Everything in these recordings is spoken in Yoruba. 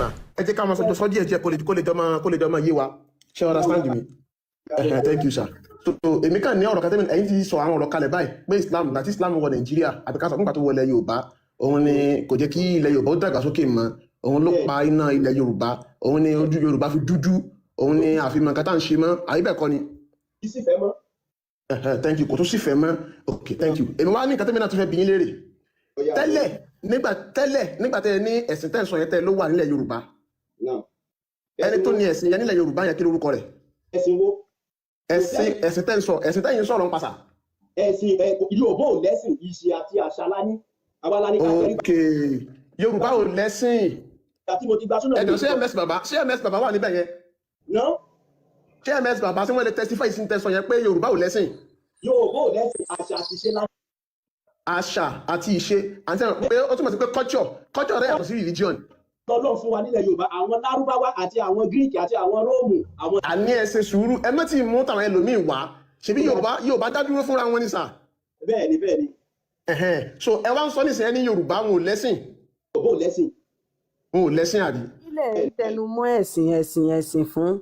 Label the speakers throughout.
Speaker 1: sir. Ẹ jẹ́ ká máa sọ díẹ̀ kó lè jọ máa yé wa. Ṣé understand me? Thank you, sir. So èmi kàn ní ọ̀rọ̀ kan tẹ́mi ẹ̀yin ti sọ àwọn ọ̀rọ̀ kalẹ̀ báyìí pé Islam láti Islam wọ Nàìjíríà àbí ká sọ nígbà tó wọlé Yorùbá òun ni kò jẹ́ kí ilẹ̀ Yorùbá ó dàgbàsókè mọ́ òun ló pa iná ilẹ̀ Yorùbá òun ni ojú Yorùbá fi dúdú òun ni àfihàn nǹkan tá à ń ṣe mọ́ àbí bẹ́ẹ̀ kọ́ ni.
Speaker 2: Kì í sì fẹ́ mọ́.
Speaker 1: Thank you kò tó sì fẹ́ mọ́ okay thank you èmi wá ní nǹkan tẹ́mi náà tó fẹ́ bi yín léèrè tẹ́lẹ̀ nígbà tẹ́ ẹ ní ẹ̀sìn tẹ́ ẹ sọ yẹn tẹ́ ẹ ló wà nílẹ̀ Yorùbá ẹni tó ní ẹ̀sìn yẹn nílẹ̀ Yorùbá yẹn kí lórúkọ rẹ̀.
Speaker 2: Ẹ̀sìn wo?
Speaker 1: ẹ̀sìn tẹ́ ń sọ ẹ̀sìn tẹ́yìn sọ̀rọ̀ ń pasà.
Speaker 2: Ẹ̀sìn Yorùbá ò lẹ́sìn ìṣe àti àṣà lání àwa la ní ká tẹ́lẹ̀.
Speaker 1: ok Yorùbá ò lẹ́sìn.
Speaker 2: Àti mo ti gba súnà.
Speaker 1: ẹ̀dọ̀ ṣé ms bàbá wà níbẹ̀ yẹn.
Speaker 2: No.
Speaker 1: ṣé ms bàbá tí wọ́n lè testify sí tẹ́ sọ yẹn pé Yorùbá ò lẹ́sìn.
Speaker 2: Yorùbá ò lẹ́sìn àṣà àti ìṣe lá.
Speaker 1: àṣà àti ìṣe àti pé ó túmọ̀ sí pé culture rẹ̀ yàtọ̀ sí religion.
Speaker 2: Ọlọ́run fún wa nílẹ̀ Yorùbá àwọn Lárúbáwá àti àwọn Greek àti àwọn Róòmù àwọn.
Speaker 1: àní ẹ ṣe sùúrù ẹ má ti mú tàwọn ẹlòmíín wá ṣebí Yorùbá dá dúró fúnra wọn ní sà.
Speaker 2: Bẹ́ẹ̀ni.
Speaker 1: so ẹ wá ń sọ nísìnyí ẹni Yorùbá wọn ò lẹ́sìn.
Speaker 2: Yorùbá ò lẹ́sìn.
Speaker 1: wọn ò lẹ́sìn àbí.
Speaker 3: ilẹ̀ tẹnumọ́ ẹ̀sìn fún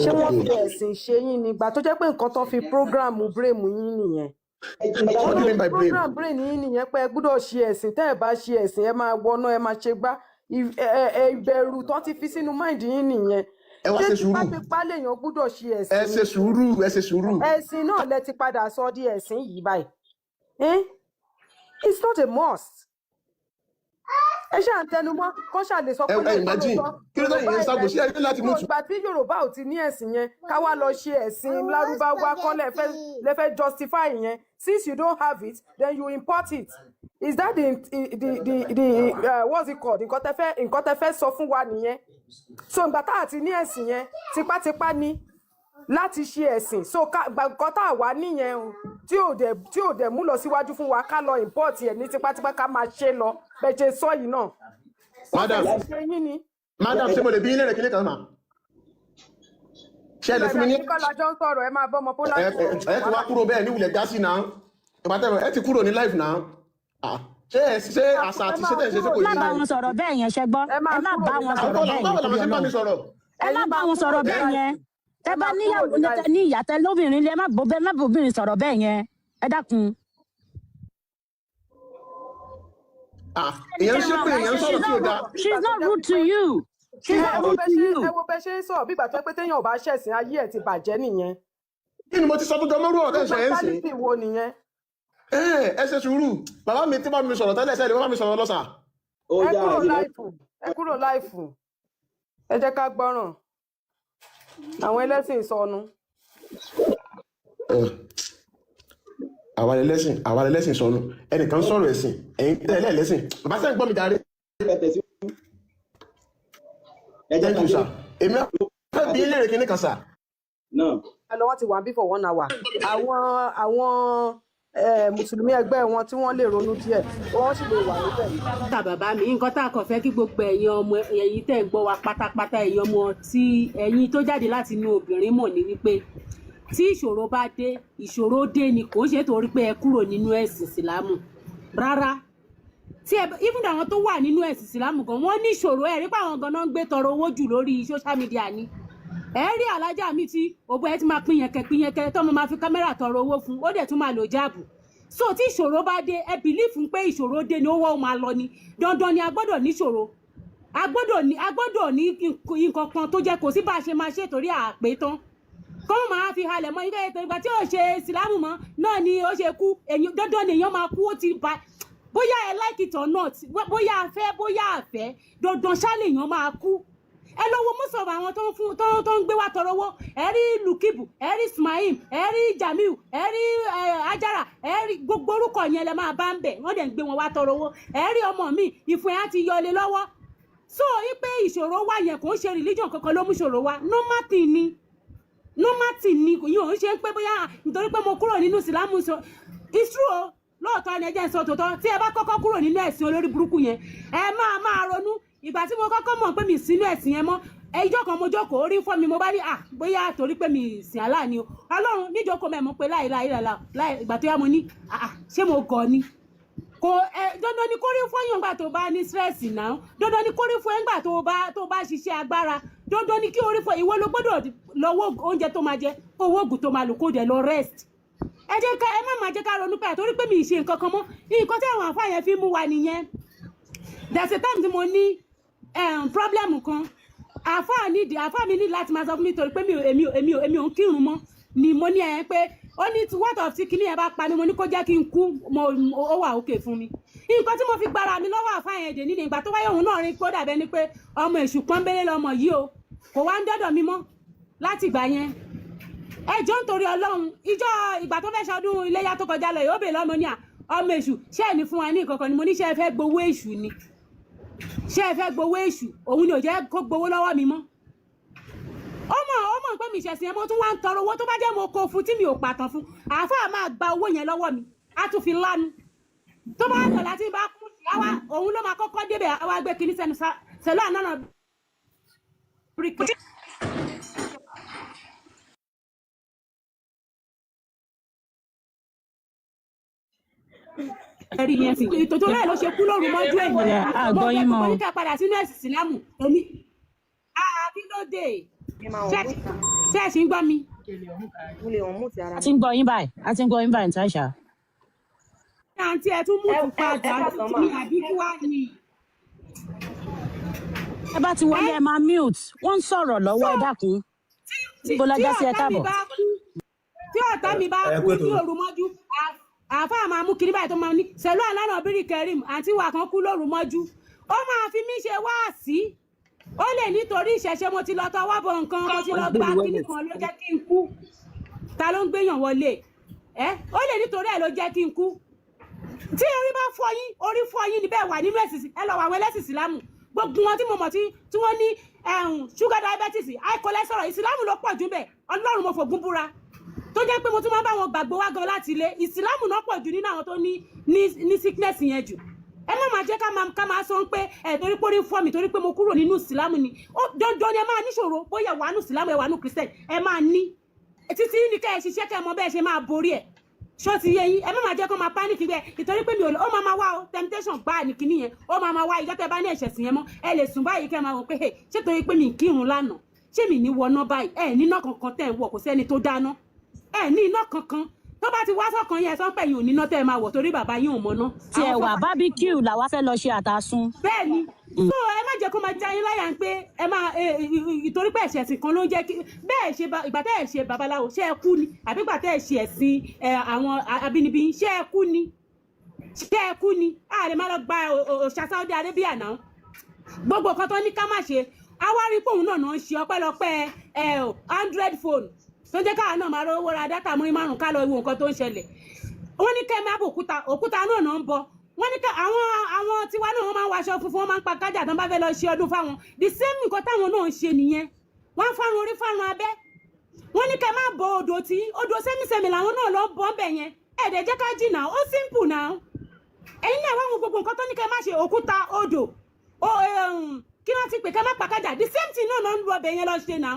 Speaker 3: ṣé wọ́n fi ẹ̀sìn ṣe yín nígbà tó jẹ́ pé nǹkan tó fi prógráàmù bírèmù yín nìyẹn.
Speaker 1: What do you mean by blame?
Speaker 3: Program brain yín nìyẹn pé ẹ gbọ́dọ̀ ṣe ẹ̀sìn tẹ́ ẹ bá ṣe ẹ̀sìn ẹ máa wọná ẹ máa ṣe gbá ìbẹ̀rù tó ti fi sínú mind yín nìyẹn.
Speaker 1: ẹ wá ṣe sùúrù
Speaker 3: ṣé tipátipá lèèyàn gbọ́dọ̀ ṣe ẹ̀sìn.
Speaker 1: ẹ ṣe sùúrù.
Speaker 3: ẹ̀sìn náà lẹ ti padà sọ di ẹ̀sìn yìí báyìí. It's not a must. ẹ ṣáà ń tẹnumọ́ kó ṣáà lè sọ pé
Speaker 1: kí ló dé ìyẹn sábò sí ẹni láti mú tù.
Speaker 3: ìgbà tí Yorùbá ò ti ní ẹ̀sìn yẹn ká wá lọ ṣe ẹ̀sìn Lárúbáwá kọ́ lẹ fẹ́ justify yẹn since you don't have it then you import it. Is that the what's it called nǹkan tẹ́ fẹ́ sọ fún wa nìyẹn. So ìgbà tá àti ní ẹ̀sìn yẹn tipátipá ní láti ṣe ẹ̀sìn so nǹkan tá a wà nìyẹn o tí ò dẹ̀ mú lọ síwájú fún wa ká lọ import ẹ̀ ní tipátipá ká máa ṣe lọ bẹ́ẹ̀ ṣe sọ yìí náà.
Speaker 1: madam ṣé mo lè bí ilé rẹ̀ kí ní kan mà. ṣé ẹ lè fún mi ní.
Speaker 3: kọ́lájọ́ ń sọ̀rọ̀ ẹ máa bọ́ ọmọ pọ́lá.
Speaker 1: ẹ ti wá kúrò bẹ́ẹ̀ ní ìwìlẹ̀ já sí náà ìpàtẹ́ ẹ ti kúrò ní life náà. ṣé àṣà àti ṣé tẹ̀sí kò yé.
Speaker 4: ẹ má bá wọn sọ̀rọ̀ bẹ́ẹ̀ yẹn ṣe gbọ́ ẹ má bá wọn sọ̀rọ̀ bẹ́ẹ̀ yẹn ẹ má bá wọn sọ̀rọ̀ bẹ́ẹ̀ yẹn tẹ bá níyàwó ní ìyàtẹ lóbìnrin lé ẹ má bóbìnrin sọ̀rọ̀ bẹ́ẹ̀ yẹn ẹ dákun.
Speaker 1: èèyàn ṣe pé èèyàn sọ̀rọ̀ tí ò dáa.
Speaker 4: She is not rude to you. She is not rude to you.
Speaker 3: ẹ wo bẹ ṣe ń sọ bí ìgbà tó pé téèyàn ò bá ṣẹ̀sìn ayé ẹ̀ ti bàjẹ́ nìyẹn.
Speaker 1: kí ni mo ti sọ tó jọ mọ́rú ọ̀rọ̀ tẹ́ ṣe ń sìn.
Speaker 3: pálípì wo nìyẹn.
Speaker 1: ẹ ṣe sùúrù bàbá mi tí bá mi sọ̀rọ̀ tẹ́lẹ̀ sẹ́ni bàbá mi sọ̀rọ̀ lọ́sà.
Speaker 3: ẹ kúrò láìfù ẹ jẹ́ ká gbọ́ràn àwọn ẹlẹ́sìn sọnù.
Speaker 1: àwa ẹlẹ́sìn sọnù ẹnìkan sọ̀rọ̀ ẹ̀sìn ẹ̀yin tẹ́lẹ̀ ẹlẹ́sìn bàbá sẹ́yìn gbọ́ mi darí. thank you sir èmi fẹ́ bí ilé rẹ̀ kí ní kan sà.
Speaker 3: lọ wọ́n ti wà bí for 1 hour àwọn mùsùlùmí ẹgbẹ́ wọn tí wọ́n lè ronú díẹ̀ wọ́n sì lè wà níbẹ̀.
Speaker 5: ta bàbá mi nǹkan tá a kàn fẹ́ kí gbogbo ẹ̀yin ọmọ ẹ̀yin tẹ́ ń gbọ́ wa pátápátá ẹ̀yin ọmọ tí ẹ̀yin tó jáde láti inú obìnrin mọ̀ ní wípé tí ìṣòro bá dé ìṣòro dé ni kò ṣe torí pé ẹ kúrò nínú ẹ̀sìn ìsìlámù rárá tí even àwọn tó wà nínú ẹ̀sìn ìsìlámù gan wọ́n ní ìṣòro ẹ̀rí pé àwọn gan náà ń gbé tọrọ owó jù lórí social media ni ẹ rí alájà mi tí òbó ẹ ti máa pín yẹn tó máa fi kámẹ́rà tọrọ owó fún ó dẹ̀ tún máa lò jáàbù so tí ìṣòro bá dé ẹ bìlífù pé ìṣòro dé ni owó máa lọ ni dandan ni a gbọ́dọ̀ níṣòro a gbọ́dọ̀ ní nǹkan kan tó jẹ́ kò sí bá a ṣe máa ṣe torí àpè tán kọ́mọ̀ máa fi halẹ̀ mọ́ ilé ètò ìgbà tí ó ṣe ìsìlámù mọ́ náà ni ó ṣe kú dandan ni èèyàn máa kú ó ti ba bóyá ẹ like it or not bóyá a fẹ́ bóyá a fẹ́ dandan ṣáàlì èèyàn máa kú ẹ lọ́wọ́ mọ́sọ̀rọ̀ àwọn tó ń gbé wá tọrọ owó ẹ rí Lukibu ẹ rí Ismail ẹ rí Jamiu ẹ rí Ajara ẹ rí gbogbo orúkọ yẹn lẹ máa bá ń bẹ̀ wọ́n dẹ̀ ń gbé wọn wá tọrọ owó ẹ rí ọmọ mi ìfún ẹ á ti yọlé lọ́wọ́ so ipe ìṣòro wá yẹn kò ń ṣe religion kankan ló mú ìṣòro wá normal thing ni yìí ò ń ṣe pé bóyá nítorí pé mo kúrò nínú ìsìlámù sọ it's true o lóòótọ́ ni ẹ jẹ́ sọ tòótọ́ tí ẹ bá kọ́kọ́ kúrò nínú ẹ̀sìn olórí burúkú yẹn ẹ máa ronú ìgbà tí mo kọ́kọ́ mọ̀ pé mi sínú ẹ̀sìn yẹn mọ́ ẹjọ́ kan mo jókòó orí fọ́ mi mo bá ní bóyá torí pé mi sìn Allah ni o Ọlọ́run níjókòó mẹ́mọ́ pé láì ìgbà tó yá mo ní ṣé mo gọ̀ ni kò dandan ni kórí fọyàn ńgbà tó bá ní stress náà dandan ni kórí fọyàn ńgbà tó bá ṣiṣẹ́ agbára dandan ni kí orí fọ ìwọ ló gbọ́dọ̀ lọ́wọ́ oúnjẹ tó máa jẹ owó oògùn tó máa lò kó dẹ̀ lọ rest ẹ má máa jẹ́ ká ronú pé torí pé mi ì ṣe nǹkan kan mọ́ nǹkan tí àwọn àfáà yẹn fi mú wa nìyẹn there's a time tí mo ní problem kan àfáà mi ní láti máa sọ fún mi torí pé èmi ò ń kírun mọ́ ni mo ní pé ó ní what of tí kinní yẹn bá pa mí mo ní kó jẹ́ kí n kú ó wà òkè fún mi nǹkan tí mo fi gbára mi lọ́wọ́ àfáà yẹn dè nínú ìgbà tó wáyé òun náà rí kó dàbẹ́ ni pé ọmọ èṣù pọ́nbélé lọmọ yìí o kò wá ń dọ́dọ̀ mi mọ́ láti ìgbà yẹn ẹjọ́ nítorí ọlọ́run ìgbà tó fẹ́ ṣọdún iléyá tó kọjá lọ yóò bè lọ́mọ ní ọmọ èṣù ṣé ẹ̀ ní fún wa ní ìkọ̀kọ̀ ni mo ní ṣé ẹ fẹ́ gbowó èṣù ni ṣé ẹ fẹ́ gbowó èṣù òun ni ò jẹ́ kó gbowó lọ́wọ́ mi mọ́ ọmọ pé mi ìṣẹ̀sìn yẹn mo tún wá ń tọrọ owó tó bá jẹ́ mo kó fún tí mi ò pàtàn fún àáfàá máa gba owó yẹn lọ́wọ́ mi á tún fi lánu tó bá tọ̀ láti bá kú òun ló máa kọ́kọ́ débẹ̀ àwa gbé kinní sẹ́nu sẹ́lú àná ẹ̀rí yẹn sì ìtòtò rẹ̀ ló ṣe kú lóru mọ́jú ẹ̀yìn
Speaker 4: àgbọ̀yìn mọ́
Speaker 5: mo ní ká padà sínú ẹ̀sìn ìsìlámù èmi kí ló dé ṣé ẹ ṣì ń gbọ́ mi.
Speaker 4: a ti ń gbọ́ yín báyìí ní Táìṣà.
Speaker 5: àǹtí ẹ tún mú un padà ní àbíkú wá ní.
Speaker 4: ẹ bá ti wọlé ẹ máa mute wọ́n ń sọ̀rọ̀ lọ́wọ́ ẹ dákun níbo la já sí ẹ káàbọ̀.
Speaker 5: tí ọ̀tá mi bá kú ní òru mọ́jú àáfàá máa mú kiri báyìí tó máa ní sẹ̀lú àlànà bírí kẹrìm àǹtí wà kan kú lóru mọ́jú ó máa fi mí ṣe wáàsí ó lè nítorí ìṣẹ̀ṣẹ̀ mo ti lọ tọwọ́ bọ nǹkan mo ti lọ gba kíní kan ló jẹ́ kí n kú ta ló ń gbéyàn wọlé ó lè nítorí ẹ̀ ló jẹ́ kí n kú tí orí bá fọ́ yín orí fọ́ yín níbẹ̀ wà nínú ẹ̀sìn ẹ lọ wà àwọn ẹlẹ́sìn ìsìlámù gbogbo wọn tí mo mọ̀ tí wọ́n ní sugar diabetes high cholesterol ìsìlámù ló pọ̀ jù bẹ́ẹ̀ ọlọ́run mo fògún búra tó jẹ́ pé mo tún máa bá wọn gbàgbọ́ wá gan láti ilé ìsìlámù náà pọ̀ jù nínú àwọn tó ní sickness yẹn jù ẹ má máa jẹ́ ká máa sọ pé torí pé orí fọ́ mi torí pé mo kúrò nínú ìsìlámù ni dandan ni ẹ máa níṣòro bóyá wà nù ìsìlámù ẹ wà nù christian ẹ máa ní títí ní kẹ́ ẹ ṣiṣẹ́ kẹ́ ẹ mọ bẹ́ẹ̀ ṣe máa borí ẹ̀ ṣó ti yé yín ẹ má máa jẹ́ kó máa panic bẹ́ẹ̀ ìtorí pé mi ò lè ó máa wá o temptation gbáà ní kinní yẹn ó máa wá ìjọ́ tẹ́ bá ní ẹ̀ṣẹ̀ sí yẹn mọ́ ẹ lè sùn báyìí kẹ́ ẹ máa wọ pé ṣé torí pé mi ń kírun lánàá ṣé mi ní wọná báyìí ẹ níná kankan tẹ́ ẹ wọ̀ kò sẹ́ni tó dáná ẹ ní iná kankan tó bá ti wá sọ́kàn yẹn sọ́pẹ̀ yìí ò níná tẹ́ ẹ máa wọ̀ torí bàbá yín ò mọ́ná.
Speaker 4: tí ẹ wà barbecue làwa fẹ́ lọ ṣe àtàsùn.
Speaker 5: bẹ́ẹ̀ni so ẹ má jẹ́ kó máa jayín láyà ń pé ẹ máa ìtorí pé ẹ̀ṣẹ̀ ẹ̀sìn kan ló ń jẹ́ kí bẹ́ẹ̀ ṣe ìgbà tẹ́ ẹ̀ ṣe babaláwo ṣé ẹ kú ni àbí ìgbà tẹ́ ẹ̀ ṣe ẹ̀sìn àwọn abínibí ṣé ẹ kú ni a lè má lọ gba òòṣà Saudi Arabia náà gbogbo nǹkan tó ní ká má ṣe awárí pòun náà ń ṣe ọpẹ́lọpẹ́ Android phone tó jẹ́ káà náà máa rówó ra dátà múrí márùn ká lọ wo nǹkan tó ń ṣẹlẹ̀ wọ́n ní kẹ́ máa bò òkúta náà ń bọ wọ́n ní ká àwọn tiwa náà wọ́n máa ń waṣọ funfun wọ́n máa ń pa kájà tó ń bá fẹ́ lọ ṣe ọdún fáwọn the same nǹkan táwọn náà ń ṣe nìyẹn wọ́n fárun orí fárun abẹ́ wọ́n ní kẹ́ máa bọ odò sẹ́mísẹ́mì làwọn náà lọ bọ́ bẹ̀ yẹn ẹ̀ẹ́dẹ̀ jẹ́ ká jìnnà ó simple náà ẹ̀yin náà wọ́n gbogbo nǹkan tó ní kẹ́ máa ṣe òkúta odò kí wọ́n ti pè kẹ́ máa pa kájà the same thing náà ló ń lu ọbẹ̀ yẹn lọ ṣe náà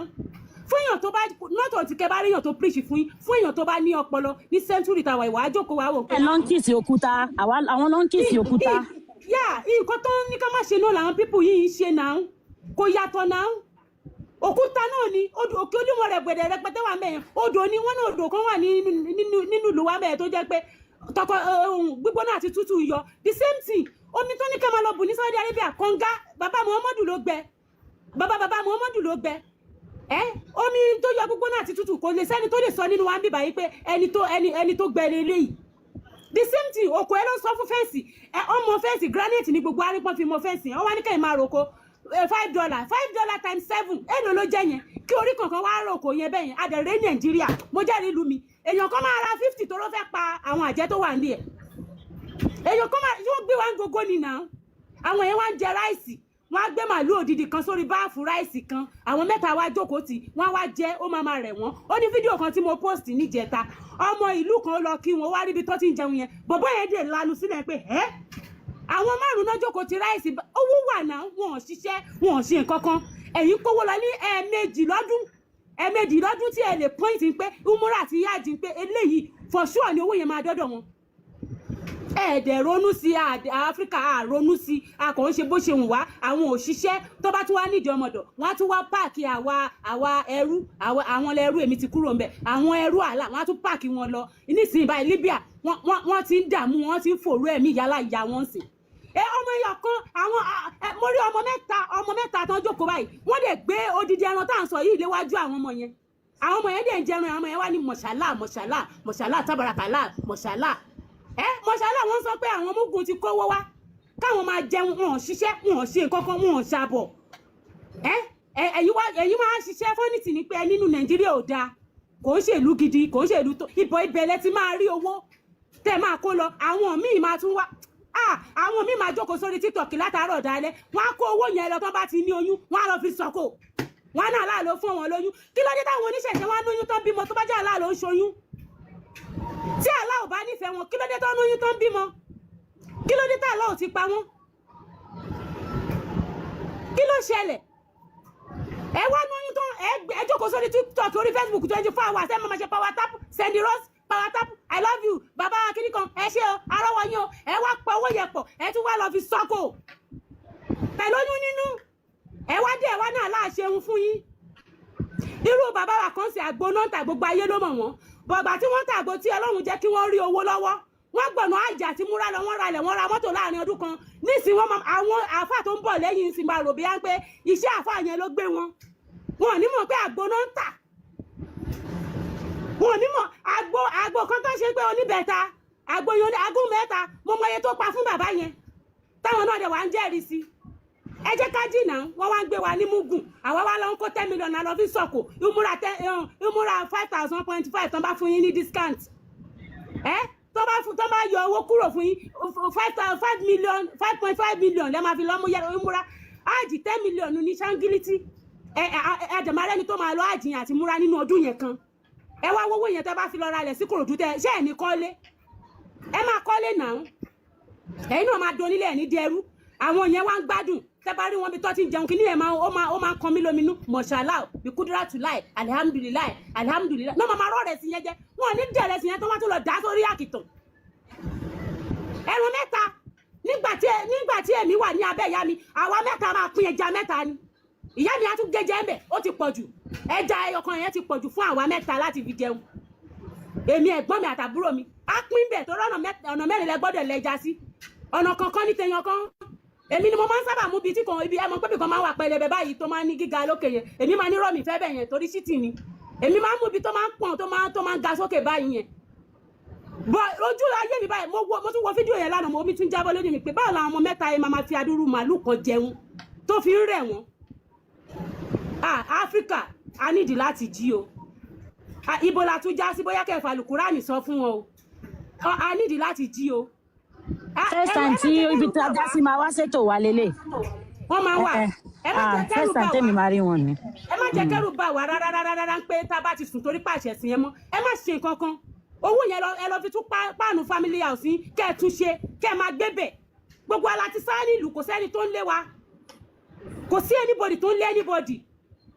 Speaker 5: fún èèyàn tó bá nọ́tò tí kẹ bá rí èèyàn tó preach fún yín fún èèyàn tó bá ní ọpọlọ ní century tàwa ìwà àjòkó wa wò.
Speaker 4: ẹ lọ ń kìsì òkúta àwọn lọ ń kìsì òkúta.
Speaker 5: yà nǹkan tó ní ká má ṣe náà làwọn pípù yìí ń ṣe náà kò yàtọ̀ náà òkúta náà ni òkè olúmọ rẹ gbẹdẹ rẹpẹtẹ wà mẹyìn odò ni wọn náà odò kan wà nínú ìlú wa mẹyìn tó jẹ́ pé tọkọ gbígbóná àti tútù yọ the same thing omi tó ní ká máa lọ bù ní Saudi Arabia kànga bàbá Muhammadu ló gbẹ omi tó yọ gbígbóná àti tútù kò lè sẹ́ni tó lè sọ nínú wa ń bíbá yìí pé ẹni tó gbẹ eléyìí the same thing òkò ẹ ló sọ fún fẹ́ǹsì ọmọ fẹ́ǹsì granite ní gbogbo arípọ́n fi mọ fẹ́ǹsì wọ́n wá ní kẹ́yìn máa roko $5 times 7 èlò ló jẹ́ yẹn kí orí kankan wá roko yẹn bẹ́ẹ̀ yẹn adẹ̀rẹ́ Nàìjíríà mo jẹ́rìí ìlú mi èèyàn kan máa ra 50 tó ló fẹ́ pa àwọn àjẹ́ tó wà ní ẹ̀ èèyàn kan máa yóò gbé wa ń gogo nìyà àwọn yẹn wá ń jẹ ráìsì wọ́n á gbé màálù òdìdí kan sórí báàfù ráìsì kan àwọn mẹ́ta wá jókòó tì wọ́n wá jẹ ó máa rẹ̀ wọ́n ó ní fídíò kan tí mo post níjẹta ọmọ ìlú kan lọ kí wọn wá ríbi tó ti ń jẹun yẹn bọ̀bọ́ yẹn dè lanu sílẹ̀ pé àwọn márùn náà jókòó ti ráìsì owó wà náà wọn ò ṣiṣẹ́ wọn ò ṣe nǹkan kan ẹ̀yin kówó lọ ní ẹ̀ẹ̀mejì lọ́dún tí ẹ lè point pé umura àti yáàjì pé eléyìí for sure ni owó yẹn máa dọ́dọ̀ wọn ẹ̀ẹ́dẹ̀ ronú sí Áfíríkà ronú sí a kò ń ṣe bó ṣe wù wá àwọn òṣìṣẹ́ tó bá tún wá nídìí ọmọdọ̀ wọ́n á tún wá páàkì àwa ẹrú àwọn ẹrú èmi ti kúrò ńbẹ̀ àwọn ẹrú àlà wọ́n á tún páàkì wọn lọ nísìnyí báyìí Libya wọ́n ti ń dààmú wọ́n ti ń fòrú ẹ̀mí yálà ìyá wọn sí ọmọ èèyàn kan àwọn mo rí ọmọ mẹ́ta tán jókòó báyìí wọ́n dẹ̀ gbé odidi ẹran tá à ń sọ yìí léwájú àwọn ọmọ yẹn dẹ̀ ń jẹun àwọn ọmọ yẹn wá ní mọ̀ṣálà tábàràkàlà mọ̀ṣálà mọ̀ṣálà wọ́n sọ pé àwọn mugun ti kówó wá káwọn máa jẹun wọn ò ṣiṣẹ́ wọn ò ṣe nǹkan kan wọn ò ṣàbọ̀ ẹ̀yin máa ṣiṣẹ́ fọ́nìtì ní pé nínú Nàìjíríà ò dáa kò ń ṣèlú gidi kò ń ṣèlú tó ibẹ̀lẹ̀ ti máa rí owó tẹ́ máa kó lọ àwọn míì máa tún wá àwọn míì máa jókòó sórí TikTok látàárọ̀ dalẹ́ wọ́n á kó owó yẹn lọ tó bá ti ní oyún wọ́n á lọ fi sọ́kò wọ́n náà láàló fún wọn lóyún kí ló dé táwọn oníṣẹ̀ṣẹ̀ wá lóyún tó ń bímọ tó bá jẹ́ aláàló ń ṣoyún tí àlá ò bá nífẹ̀ẹ́ wọn kí ló dé tó ń lóyún tó ń bímọ kí ló dé tá àlá ò ti pa wọ́n kí ló ṣẹlẹ̀ ẹ wá lóyún tó ẹ jókòó sórí TikTok orí Facebook 24 hours ẹ máa ṣe power tap send rose power tap I love you bàbá akíní kan ẹ ṣe o arọ́wọ́ yín o ẹ wá pa owó yẹn pọ̀ ẹ tún wá lọ fi sọ́kò pẹ̀lú oyún nínú ẹ wá dé ẹ wá náà láàṣẹun fún yín irú bàbá wa kan ṣe àgbo náà tà gbogbo ayé ló mọ̀ wọ́n bọ̀gbà tí wọ́n tàgbo tí Ọlọ́run jẹ́ kí wọ́n rí owó lọ́wọ́ wọ́n gbọ̀nà àjà tí múra lọ wọ́n ralẹ̀ wọ́n ra mọ́tò láàrin ọdún kan nísìnyí wọ́n àwọn àáfà tó ń bọ̀ lẹ́yìn ìsìn máa rò bí wọ́n pé iṣẹ́ àáfà yẹn ló gbé wọn ò ní mọ̀ pé àgbo náà ń tà wọn ò ní mọ̀ àgbo kan tó ṣe pé oníbẹ̀ta àgbo yẹn agún mẹ́ta mo mọ iye tó pa fún bàbá yẹn táwọn náà dẹ̀ wá ń jẹ́rìí sí ẹ jẹ́ ká jìnnà wọ́n wá ń gbé wa ní mugun àwa wá lọ ń kó 10 million lọ fi sọ̀kò ìmúra 5,000.5 tán bá fún yín ní discount tó bá yọ owó kúrò fún yín 5.5 million lẹ́ máa fi lọ́mú ìmúra áàjì 10 million ní ṣáńgílítì ẹ̀ẹ́dẹ̀mọ́rẹ́ni tó máa lọ áàjì yẹn àti múra nínú ọdún yẹn kan ẹ wá wọ́wọ́ yẹn tẹ́ bá fi lọ ra lẹ̀ sí Kòròdú tẹ́ ṣé ẹ̀ ní kọ́lé ẹ máa kọ́lé náà ẹ̀yin náà máa donílé ẹ̀ ní dẹrú àwọn yẹn wá ń gbádùn tẹ́ bá rí wọn bí tó ti ń jẹun kí ní ẹ̀ ó máa ń kan mí lóminú mọ̀ṣálà bí kúdúrà tù láì alihamudulilayi náà máa rọ́ rẹ̀ sí yẹn jẹ́ wọn ò ní dẹ̀rẹ̀ sí yẹn tó wá tó lọ dá sórí àkìtàn ẹran mẹ́ta nígbà tí èmi wà ní abẹ́ ìyá mi àwa mẹ́ta máa pín ẹja mẹ́ta ni ìyá mi á tún gẹ́jẹ́ ń bẹ̀ ó ti pọ̀ jù ẹja ẹyọkan yẹn ti pọ̀ jù fún àwa mẹ́ta láti fi jẹun èmi ẹ̀gbọ́n mi àtàbúrò mi á pín bẹ̀ tó rọ́nà mẹ́rin lẹ gbọ́dọ̀ lẹ́ja sí ọ̀nà kankan ní tẹyàn kan èmi ni mo máa ń sábà mú bíi tí kan ibi ẹmọ pébì kan máa wà pẹlẹbẹ báyìí tó máa ń ní gíga lókè yẹn èmi máa ní rọ́ọ̀mì fẹ́ bẹ̀ yẹn torí ṣítì ni èmi máa ń mú ibi tó máa ń pọ̀n tó máa ń ga sókè báyìí yẹn bọ́ ojú ayé mi báyìí mo tún wo fídíò yẹn lánàá mo tún jábọ́ lójú mi pé báwo làwọn ọmọ mẹ́ta yẹn máa fi adúrú màálù kan jẹun tó fi ń rẹ̀ wọ́n Áfíríkà a nídìí láti jí o ibo la tún já sí bóyá kẹfà Àlùkùránì sọ fún wọn o a nídìí láti jí o.
Speaker 4: first time tí ibi tí a dá sí máa wá ṣètò wa lélẹ̀.
Speaker 5: wọ́n máa wà ẹ má jẹ́ kẹ́rù bá wa
Speaker 4: first time tèmi máa rí wọn ni.
Speaker 5: ẹ má jẹ́ kẹ́rù bá wa rárá pé tá a bá ti sùn torí pàṣẹ sí yẹn mọ́ ẹ má ṣe nǹkan kan owó yẹn ẹ lọ fi tún páànù family house yín kẹ́ ẹ tún ṣe kẹ́ ẹ máa gbé bẹ̀ gbogbo ala ti sáré nílùú kò sẹ́ni tó ń lé wa kò sí anybody tó ń lé anybody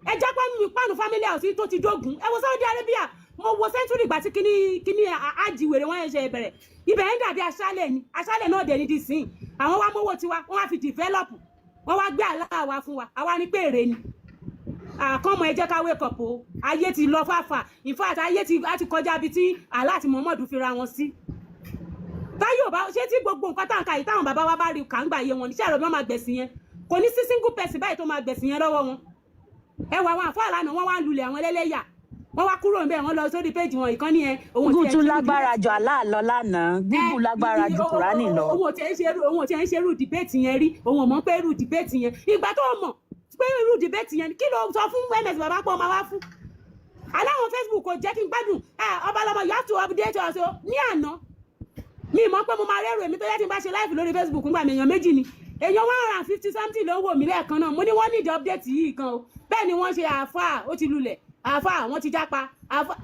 Speaker 5: ẹ já páànù family house yín tó ti dógùn ẹ wo Saudi Arabia mo wo century ìgbà tí kíní àjìwèrè wọn yẹn ṣe bẹ̀rẹ̀ ibẹ̀ yẹn dàbí aṣálẹ̀ ni aṣálẹ̀ náà dẹ̀ ní di sìn àwọn wá mówó tiwa wọ́n wá fi develop wọ́n wá gbé àlá wa fún wa àwa ní pé èrè ni àkọ́mọ ẹ jẹ́ ká wake up o ayé ti lọ fàfà in fact ayé ti kọjá bí tí àlá àti Muhammadu fi ra wọn sí táyọ̀ bá ṣé tí gbogbo nǹkan táǹkà yìí táwọn bàbá wa bá rí kàńgbà yé wọn níṣẹ́ àròbí wọn máa gbẹ̀sìn yẹn kò ní sí single person báyìí tó máa gbẹ̀sìn yẹn lọ́wọ́ wọn ẹ wà wọn àfáà lánàá wọn wá ń lulẹ̀ àwọn ẹlẹ́lẹ́yà wọ́n wá kúrò ń bẹ̀ wọ́n lọ sórí péjì wọn ìkànnì ẹ̀
Speaker 4: Google tún lágbára jù aláàlọ́ lánàá Google lágbára jù Kùránì lọ.
Speaker 5: òun ò tiẹ̀ ń ṣe irú dìbẹ́ẹ̀tì yẹn rí òun ò mọ̀ pé irú dìbẹ́ẹ̀tì yẹn ìgbà tó mọ̀ pé irú dìbẹ́ẹ̀tì yẹn kí ló sọ fún ms bàbá pọ̀ máa wá fún. aláwọn Facebook kò jẹ́ kí n gbádùn ọbalọmọ you have to update us ní àná mi mọ̀ pé mo máa rẹ́rù èmi tó yẹ kí n bá ṣe live lórí Facebook nígbà mi èèyàn méjì ni èèyàn 150 something ló wò mí lẹ́ẹ̀kan náà mo ní wọ́n ní ìdí update yìí kan o bẹ́ẹ̀ ni wọ́n ṣe àáfàá ó ti lulẹ̀ àáfàá wọ́n ti jápa àwọn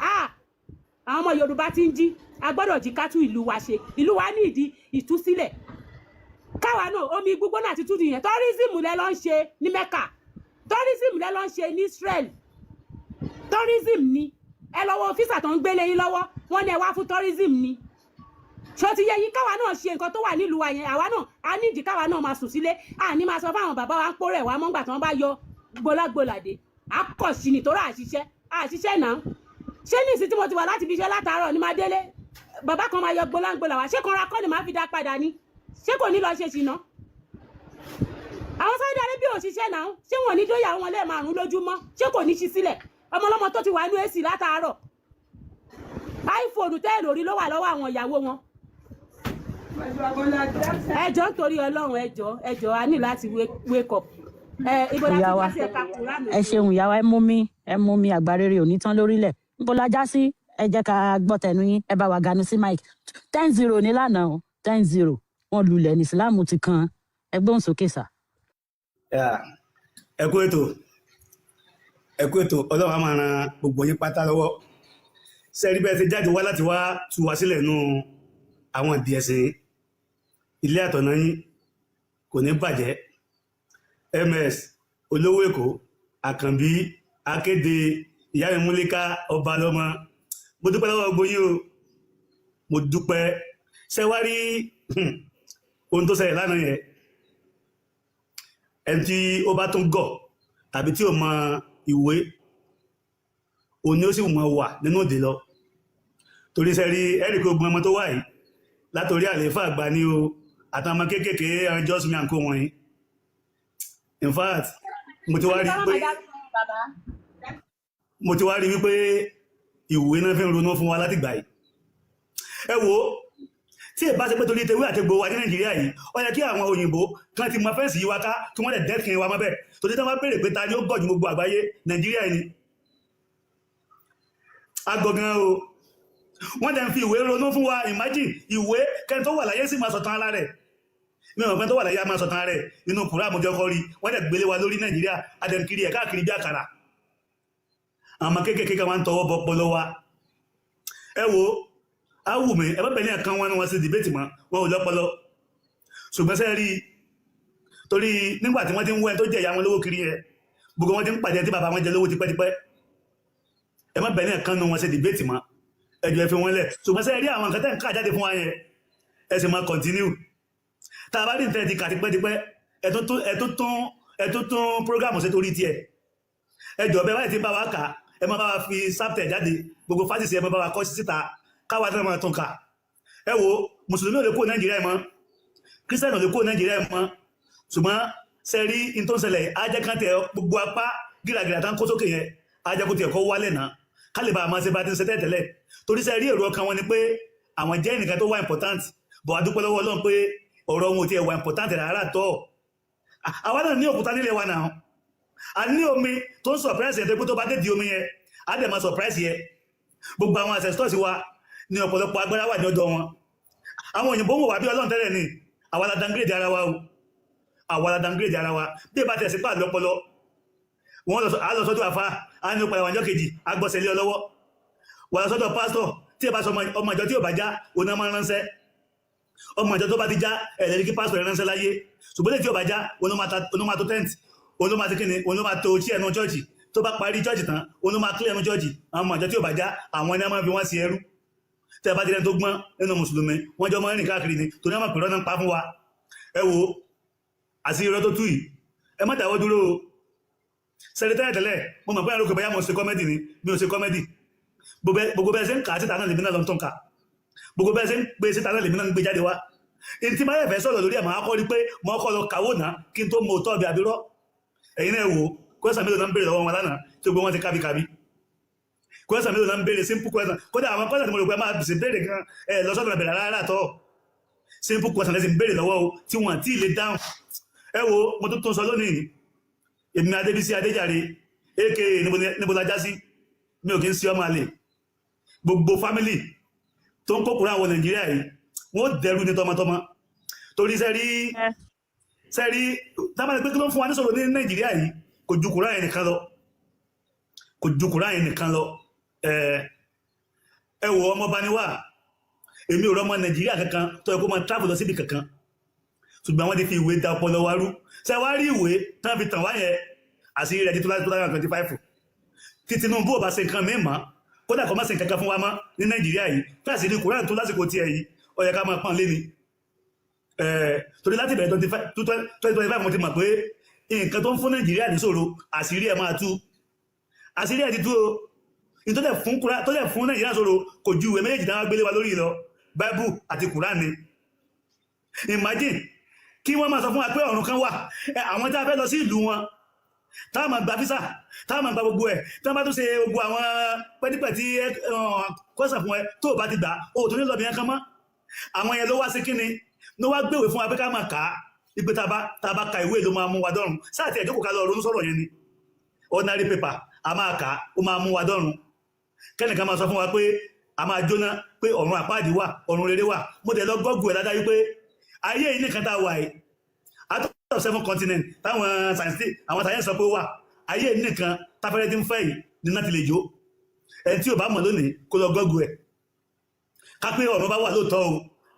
Speaker 5: ọmọ Yorùbá ti ń jí a gbọ́dọ̀ jí ká tún ìlú wa ṣe ìlú wa ní ìdí ìtúsílẹ̀ káwa náà omi gbígbóná àti túdú yẹn tourism lẹ lọ ń ṣe ní Mecca tourism lẹ lọ ń ṣe ní Israel tourism ni ẹ lọ́wọ́ físà tó ń gbélé yín lọ́wọ́ wọ́n ní ẹ wá fún tourism ni ṣó ti yẹ yín káwa náà ṣe nǹkan tó wà nílùú wa yẹn àwa náà a nídìí káwa náà máa sùn sílé àní máa sọ fáwọn bàbá wa ń pòrè wa mọ́ngbà tí wọ́n bá yọ gbólágbólàdé a kọ̀ sí nítorí àṣìṣe náà ṣé ní ìsìn tí mo ti wà láti fi iṣẹ́ látàárọ̀ ní máa délé bàbá kan máa yọ gbólágbólà wá ṣé kan ra kọ́ni máa fi dá padà ni ṣé kò ní lọ ṣe ṣìnà àwọn Saudi Arabia ò ṣiṣẹ́ náà ṣé wọn ní dóyà wọn lẹ́ẹ̀márùn lójúmọ́ ṣé kò ní ṣí sílẹ̀ ọmọlọ́mọ tó ti wà ní èsì látàárọ̀ iPhone tẹ́ẹ̀ lórí ló wà lọ́wọ́ àwọn ìyàwó wọn ẹjọ́ nítorí Ọlọ́run ẹjọ́ a ní láti wake up ibo la ti já sí ẹ̀ka kúránù.
Speaker 4: ẹ ṣeun ìyá wa ẹ mú mi àgbárèrè òní tán lórílẹ̀ níbo la já sí ẹ jẹ́ ká gbọ́ tẹnu yín ẹ bá wa ganu sí mike 10-0 ní lánàá o 10-0 wọn lulẹ̀ ní Ìsìlámù ti kan ẹgbẹ́ òǹsókè sà.
Speaker 6: ẹ kú ètò Ọlọ́run á máa ran gbogbo yín pátá lọ́wọ́ sẹ́ẹ̀rí bẹ́ẹ̀ ti jáde wá láti wá tú wa sílẹ̀ nù àwọn ìdí ẹ̀sìn ilé àtọ̀nà yín kò ní bàjẹ́ ms olówó èkó àkànbí akéde ìyá mi múlíká ọba lọ́mọ mo dúpẹ́ lọ́wọ́ gbogbo yín o mo dúpẹ́ ṣẹ́wárí ohun tó ṣẹlẹ̀ lánàá yẹn ẹni tí ó bá tún gọ̀ tàbí tí ò mọ ìwé òun ni ó sì mọ wà nínú òde lọ torí sẹ́rí ẹ́rìkì ogun ọmọ tó wà yìí látòrí àlééfà àgbà ní o àtàwọn ọmọ kéékèèké àwọn jọ́sùmí àǹkó wọ̀nyí in fact mo ti wá rí wípé ìwé náà fi ń ronú fún wa láti gbà yìí ẹ wo tí ẹ bá ṣe pé torí tewé àtẹgbò wa ní Nàìjíríà yìí ó yẹ kí àwọn òyìnbó kan ti mọ fẹ́ǹsì yìí wá ká kí wọ́n lè dẹ́kin wa mọ́bẹ̀ torí tí wọ́n bá béèrè pé ta ni ó gọ̀ ju gbogbo àgbáyé Nàìjíríà ni agbọ̀gán o wọ́n dẹ̀ ń fi ìwé ronú fún wa imagine ìwé kẹ́ni tó wà láyé sì máa sọ̀tàn ara rẹ̀ ní ọ̀pẹ́ tó wà láyé máa sọ̀tàn rẹ̀ nínú kùrá àmójọ́kọ́ rí wọ́n dẹ̀ gbélé wa lórí Nàìjíríà adẹ̀kiri ẹ̀ káàkiri bí àkàrà àwọn kéékèèké kan wá ń tọwọ́ bọ pọlọ wa ẹ wo awùmí ẹ bá bẹ̀ ní ẹ̀kan wọn ni wọ́n sì dìbẹ́tì mọ́ wọn ò lọ́pọlọ ṣùgbọ́n sẹ́ rí torí nígbà tí wọ́n ti ń wẹ́ tó jẹ́ ìyá wọn lówó kiri yẹn gbogbo wọn ti ń pàdé tí bàbá wọn jẹ lówó tipẹ́tipẹ́ ẹ má bẹ̀ ní ẹ̀kan nu wọn sì dìbẹ́tì mọ́ ẹjọ́ ẹ fi wọn lẹ̀ ṣùgbọ́n sẹ́ rí àwọn nǹkan tẹ́ ń ká jáde fún wa yẹn ẹ sì máa continue tá a bá rí nǹkan ti kà tipẹ́tipẹ́ ẹ tó tún program ṣe torí tiẹ̀ ẹjọ́ bẹ́ẹ̀ báyìí ti bá wa kà ẹ má bá wa fi sáptẹ̀ jáde gbogbo fásitì ẹ má bá wa kọ́ sí síta káwa náà máa tún kà ẹ wo mùsùlùmí ò lè kó Nàìjíríà mọ́ kírísítẹ́nì ò lè kó Nàìjíríà mọ́ ṣùgbọ́n sẹ́rí in tó ń ṣẹlẹ̀ ajẹ́kántẹ̀ gbogbo apá gíragíra tán kó sókè yẹn ajẹ́kótì ẹ̀kọ́ wálẹ̀ náà kálíbà àmọ́ ṣe bá ti ń ṣe tẹ́tẹ̀lẹ̀ torí sẹ́rí èrò ọkàn wọn ni pé àwọn jẹ́ nìkan tó wà important bọ̀ adúpẹ́ lọ́wọ́ Ọlọ́run pé ọ̀rọ̀ wọn ò tiẹ̀ wà important rárá tọ́ àwa náà ní òkúta nílé wa náà a ní omi tó ń surprise yẹn tó bá dé di omi yẹn á dẹ̀ máa surprise yẹn gbogbo àwọn ancestors wa ní ọ̀pọ̀lọpọ̀ agbára wà ní ọ̀dọ̀ wọn àwọn òyìnbó wò wá bí Ọlọ́run tẹ́lẹ̀ ni àwa la downgrade ara wa o àwa la downgrade ara wa bí ẹ bá tẹ̀sí pà lọ́pọlọ wọn lọ sọ́dọ̀ àfa á ní padà wàjọ́ kejì agbọ́sẹ̀lé ọlọ́wọ́ wà lọ sọ́dọ̀ pásítọ̀ tí ẹ bá sọ ọmọ ìjọ tí ò bá já òun náà máa ránṣẹ́ ọmọ ìjọ tó bá ti já ẹ̀lẹ́rí kí pásítọ̀ ránṣẹ́ láyé ṣùgbọ́n tí ò bá já òun máa tó tent òun máa ti kíni òun máa tó tí ẹnu chọ́ọ̀chì tó bá parí chọ́ọ̀chì tán òun máa clear ẹnu chọ́ọ̀chì àwọn ọmọ ìjọ tí ò bá já àwọn ẹni máa fi wọ́n sí ẹrú tí a bá ti rẹ̀ tó gbọ́n nínú mùsùlùmí wọ́n jọ máa ń rìn káàkiri ni tó ní àmà pẹ̀rọ náà pa fún wa ẹ wo àti irọ́ tó tú yìí ẹ má dáwọ́ dúró sẹ́rí tẹ́lẹ̀ mo mọ̀ pé ẹ̀rọ kò bá yá mo ṣe kọ́mẹ́dì ni mi ò ṣe kọ́mẹ́dì gbogbo bẹ́ẹ̀ ṣe ń kà á síta náà lèmi náà lọ tó ń kà gbogbo bẹ́ẹ̀ ṣe ń gbé síta náà lèmi náà ń gbé jáde wá in tí máa yẹ̀ fẹ́ sọ̀rọ̀ lórí ẹ̀ máa kọ́ rí pé mo kọ́ lọ kàwó náà kí n tó mọ òótọ́ ọ̀bẹ àbírọ́ ẹ̀yin náà wò kwẹ́sàn mélòó náà ń béèrè lọ́wọ́ wọn lánàá tí gbogbo wọn ti kábíkábí kwẹ́sàn mélòó náà ń béèrè simple question kódà àwọn kwẹ́sàn tí mo rò pé máa sì béèrè gan lọ́sọ̀tọ̀ bẹ̀rẹ̀ rárá tọ́ simple question lẹ́sìn béèrè lọ́wọ́ o tí wọ́n ti lè dáhùn ẹ wo mo tó tún sọ lónìí èmi Adébísí Adéjàre aka níbo la já sí mi ò kí ń sí ọmọ àlè gbogbo fámílì tó ń kókòrò àwọn Nàìjíríà yìí wọ́n dẹrù ní tọmọtọmọ torí sẹ́rí tábàlì pé kí ló ń fún wa ní sọ̀rọ̀ ní Nàìjíríà yìí kò ju Kùránì nìkan lọ ẹ wo ọmọ bá ní wà èmi ò rọmọ Nàìjíríà kankan tó yẹ kó máa travel lọ síbi kankan ṣùgbọ́n wọ́n ti fi ìwé da ọpọlọ wa rú ṣe wá rí ìwé tán fi tàn wá yẹn àṣírí rẹ̀ di 2025 tí Tinubu ò bá ṣe nǹkan mímọ́ kódà kó má ṣe nǹkan kan fún wa mọ́ ní Nàìjíríà yìí fẹ́ẹ̀sì ní Kùránì tó lásìkò tiẹ̀ yìí ó yẹ ká máa pọ́n lé ni torí láti bẹ̀rẹ̀ 2025 mo ti mọ̀ pé nǹkan tó ń fún Nàìjíríà níṣòro àṣírí ẹ̀ máa tú àṣírí ẹ̀ ti tú o ní tó dẹ̀ fún Nàìjíríà ṣòro kò ju ìwé méjèèjì táwọn gbélé wa lórí lọ Bible àti Quran ni imagine kí wọ́n máa sọ fún wa pé ọ̀run kan wà àwọn tá a fẹ́ lọ sí ìlú wọn táwọn máa gba físà táwọn máa gba gbogbo ẹ̀ táwọn bá tún ṣe gbogbo àwọn pẹ́típẹ̀tí kọ́sà fún ẹ tó bá ti gbà ó tó ní lọ́bì yẹn kan mọ́ àwọn yẹn ló wá sí kíni ló wá gbéwèé fún wa pé ká máa kà á ipe tá a bá ka ìwé ló máa mú wa dọ́run sáà tí ẹ̀jọ́ kò ká lọ ronú sọ̀rọ̀ yẹn ni ordinary paper a máa kà á ó máa mú wa dọ́run kẹ́nìkan máa sọ fún wa pé a máa jóná pé ọ̀run àpáàdì wà ọ̀run rere wà mo dẹ̀ lọ gọ́gù ẹ̀ dáadáa wípé ayé yìí nìkan tá a wà yìí out of 7 continents táwọn science sọ pé ó wà ayé yìí nìkan táfẹ́rẹ́ tí ń fẹ́ yìí ní náà ti lè jó ẹni tí ò bá mọ̀ lónìí kó lọ gọ́gù ẹ̀ ká pé ọ̀run bá wà lóòótọ́ o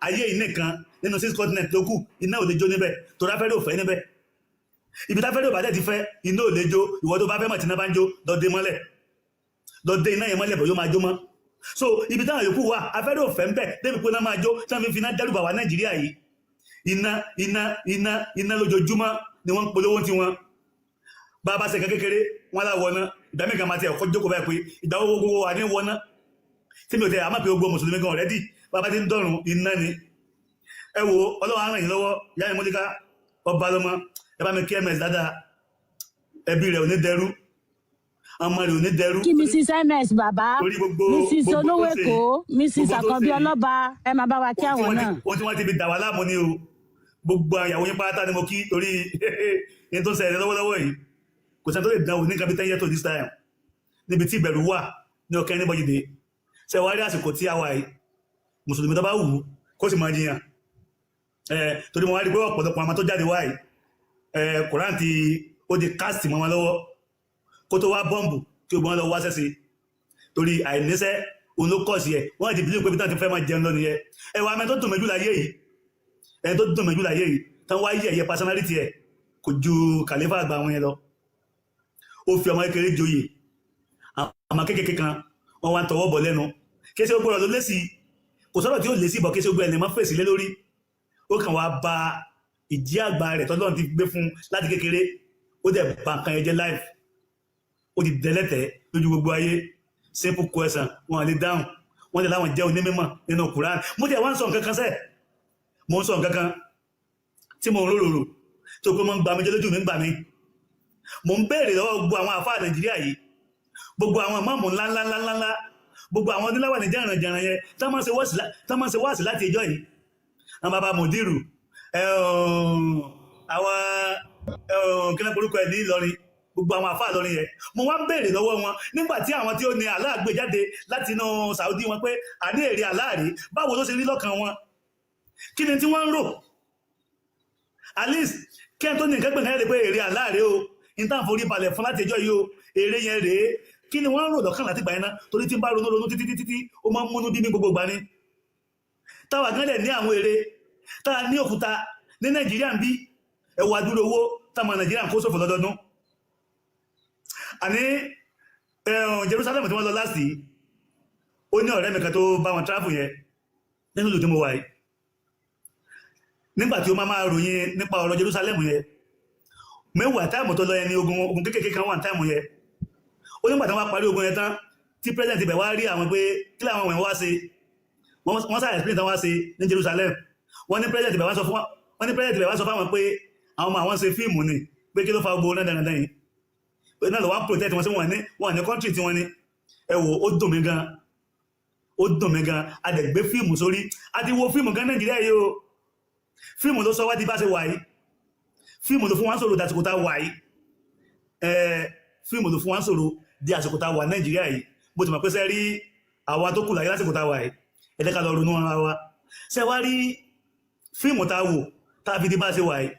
Speaker 6: ayé yìí nìkan nínú 6 continents tó kù iná ò lè jó níbẹ̀ tó ráfẹ́rẹ́ ò fẹ́ níbẹ̀ ibi táfẹ́rẹ́ ò bá dẹ̀ ti fẹ́ iná ò lè jó ìwọ tó bá fẹ́ mọ̀ tí iná bá ń jó lọ́dẹ mọ́lẹ̀ lọ́dẹ iná yẹn mọ́lẹ̀ bọ̀ yóò máa jó mọ́ so ibi táwọn yòókù wà afẹ́rẹ́ ò fẹ́ ń bẹ̀ débi pé iná máa jó tí wọ́n fi iná dẹ́rùbà wá Nàìjíríà yìí iná lójoojúmọ́ ni wọ́n ń polówó tí wọ́n bá bá ṣe kékeré wọ́n láwọ̀ náà ìgbà mẹ́ga máa ti ẹ̀kọ́ jókòó báyìí pé ìgbà gbogbo wà ní wọ́n náà tí mi ò tẹ́ àmọ́ pé gbogbo mùsùlùmí gan ọ̀rẹ́dì bàbá ti ń dọ̀rùn iná ni ẹ wo Ọlọ́run á ràn yín lọ́wọ́ ìyá mi Móníkà ọba lọ́mọ ẹ bá mi kí ms dáadáa ẹbí rẹ̀ ò ní dẹrú ọmọ rẹ̀ ò ní dẹrú.
Speaker 4: kí Mrs ms bàbá Mrs olówó èkó Mrs àkànbí ọlọ́ba ẹ máa bá wa kí àwọn náà.
Speaker 6: ohun tí wọ́n ti fi dà wá láàmú ni o gbogbo àyàwó yín pátá ni mo kí torí ní tó ń ṣẹlẹ̀ lọ́wọ́lọ́wọ́ yìí kò sẹ́ni tó lè dánwò ní nǹkan bí 10 years to this time níbi tí ìbẹ̀rù wà ní ọkẹ́ ní bọ́jìdé ṣe wá rí àsìkò tí a wà yìí mùsùlùmí tó bá wù kó sì máa jiyàn torí mo wá rí pé ọ̀pọ̀lọpọ̀ àwọn tó jáde wá yìí Quran ti ó di káàsì mọ́ wọn lọ́wọ́ kó tó wá bọ́ǹbù kí o gbọ́n lọ wá sẹ́sì torí àìníṣẹ́ òun ló kọ̀ sí ẹ̀ wọ́n ti bílíọ̀ pé bí táwọn ti fẹ́ máa jẹun lọ nìyẹn ẹwà mẹ́ tó dùn mẹ́jú láyé yìí ẹni tó dùn mẹ́jú láyé yìí tán wá yẹ̀ yẹ personality ẹ̀ kò ju kàlífà àgbà wọn yẹn lọ ó fi ọmọ kékeré joyè àmọ́ kékeré kan wọ́n wá ń tọwọ́ bọ̀ lẹ́nu kéṣe ó gbọ́dọ̀ ló lé sí kò sọ̀rọ̀ tí ó lé sí bọ̀ kéṣe ó gbọ́ ẹni má fèsì lé lórí ó kàn wá ba ìjí àgbà rẹ̀ tọ́lọ́run ti gbé fún láti kékeré ó dẹ̀ ba nǹkan ẹ̀jẹ̀ life ó ti dẹ́lẹ́tẹ̀ lójú gbogbo ayé simple question wọn lè dáhùn wọ́n lè láwọn jẹ́ onímọ̀ nínú Quran mo tẹ̀ wá ń sọ nǹkan kan sẹ́ mo ń sọ nǹkan kan tí mo ń rorò tó pé mo ń gbà mí jẹ́ lójú mi ń gbà mí mo ń béèrè lọ́wọ́ gbogbo àwọn àfáà Nàìjíríà yìí gbogbo àwọn ìmáàmù ńláńláńláńlá gbogbo àwọn oníláwà ní jẹ́rànjẹ̀ràn yẹn tá máa ń ṣe wáàsí láti ìjọ yìí àwọn bàbá mòdìrù àwọn kílẹ̀ porúkọ ẹ̀ ní Ìlọrin gbogbo àwọn àfáà lọrin yẹn mo wá ń béèrè lọ́wọ́ wọn nígbà tí àwọn tí ó ní Allah gbé jáde láti inú Saudi wọn pé àní èrè Allah rí báwo ló ṣe rí lọ́kàn wọn kí ni tí wọ́n ń rò at least kí ẹn tó ní nǹkan gbẹ̀ngàn rẹ̀ pé èrè Allah rí o ìtàn forí balẹ̀ fún láti ẹjọ́ yìí o èrè yẹn rèé kí ni wọ́n ń rò lọ́kàn láti gbà yẹn náà torí tí ń bá ronú títí ó máa ń múnú bí ní gbogbo gbà ní táwa gan lẹ̀ ní àwọn èrè táwa ní òkúta ní Nàìjíríà ń bí ẹwà dúró owó táwọn Nàìjíríà ń kó sófò lọ́dọọdún àní Jerusalem tí wọ́n lọ láti ó ní ọ̀rẹ́ mẹ́kan tó bá wọn tráfù yẹn nínú ìlú tí mo wà yìí nígbàtí ó máa ròyìn nípa ọ̀rọ̀ Jerusalem yẹn mẹ́wàá táìmù tó lọ yẹn ní ogun kékeré kan wà táìmù yẹn ó nígbàtí wọ́n parí ogun yẹn tán tí president ibẹ̀ wá rí àwọn pé kí làwọn wọ̀nyí wá ṣe wọ́n sáà explain tán wá ṣe ní Jerusalem wọ́n ní president ibẹ̀ wá sọ fún àwọn pé àwọn ọmọ àwọn ṣe fíìmù ni pé kí ló fa gbogbo náà dandan yìí náà lọ wá protect wọn sí wọn ní country tí wọ́n ní ẹ wò ó dùn mí gan a dẹ̀ gbé fíìmù sórí a ti wo fíìmù gan Nàìjíríà yìí o fíìmù ló sọ wá di bá ṣe wà yìí fíìmù ló fún wọn sọ̀rọ̀ di àsìkò tá wà yìí fíìmù ló fún wọn sọ̀rọ̀ di àsìkò tá wà Nàìjíríà yìí bó ti mọ̀ pé sẹ́ rí àwa tó kù láyé lásìkò tá wà yìí ẹ jẹ́ ká lọ ronú ara wa ṣe wá rí fíìmù tá wò tá fi di bá ṣe wà yìí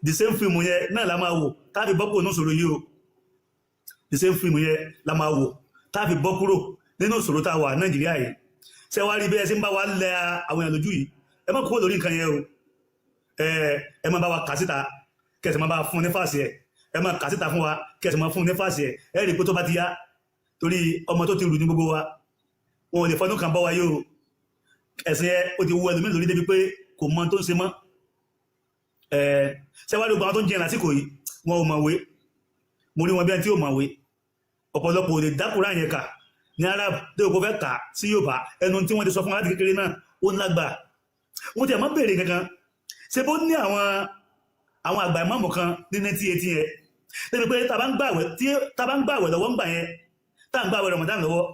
Speaker 6: the same fíìmù yẹn náà la máa wò tá fi bọ́pọ̀ náà sọ̀rọ̀ yìí o the same film yẹn la máa wò tá fi bọ́ kúrò nínú ìṣòro tá wà Nàìjíríà yìí ṣe wá rí bí ẹ ṣe ń bá wa lẹ àwọn èèyàn lójú yìí ẹ má kúrò lórí nǹkan yẹn o ẹ má bá wa kà síta kẹsì má bá fún ní fàṣẹ ẹ má kà síta fún wa kẹsì má fún ní fàṣẹ ẹ rí pé tó bá ti yá torí ọmọ tó ti rù ní gbogbo wa wọn ò lè fọdún kan bọ́ wa yóò ẹ̀sìn ẹ ó ti wọ ẹlòmíì lórí débi pé kò mọ tó ń ṣe mọ́ ṣẹ́wárí gbogbo àwọn tó ń jẹun lásìkò yìí wọn ò mọ̀wé mo rí wọn bí ẹni tí ò mọ̀wé ọ̀pọ̀lọpọ̀ ò lè dákùrá yẹn kà ní Arab tó kò fẹ́ kà sí Yorùbá ẹnu tí wọ́n ti sọ fún wa láti kékeré náà ó ń lágbà wọ́n ti àmọ́ béèrè kankan ṣe bó ní àwọn àgbà ìmọ̀ọ́mù kan ní 1980 yẹn débi pé tá a bá ń gbàwẹ̀ lọ́wọ́ ń gbà yẹn tá à ń gbàwẹ̀ Ramadan lọ́wọ́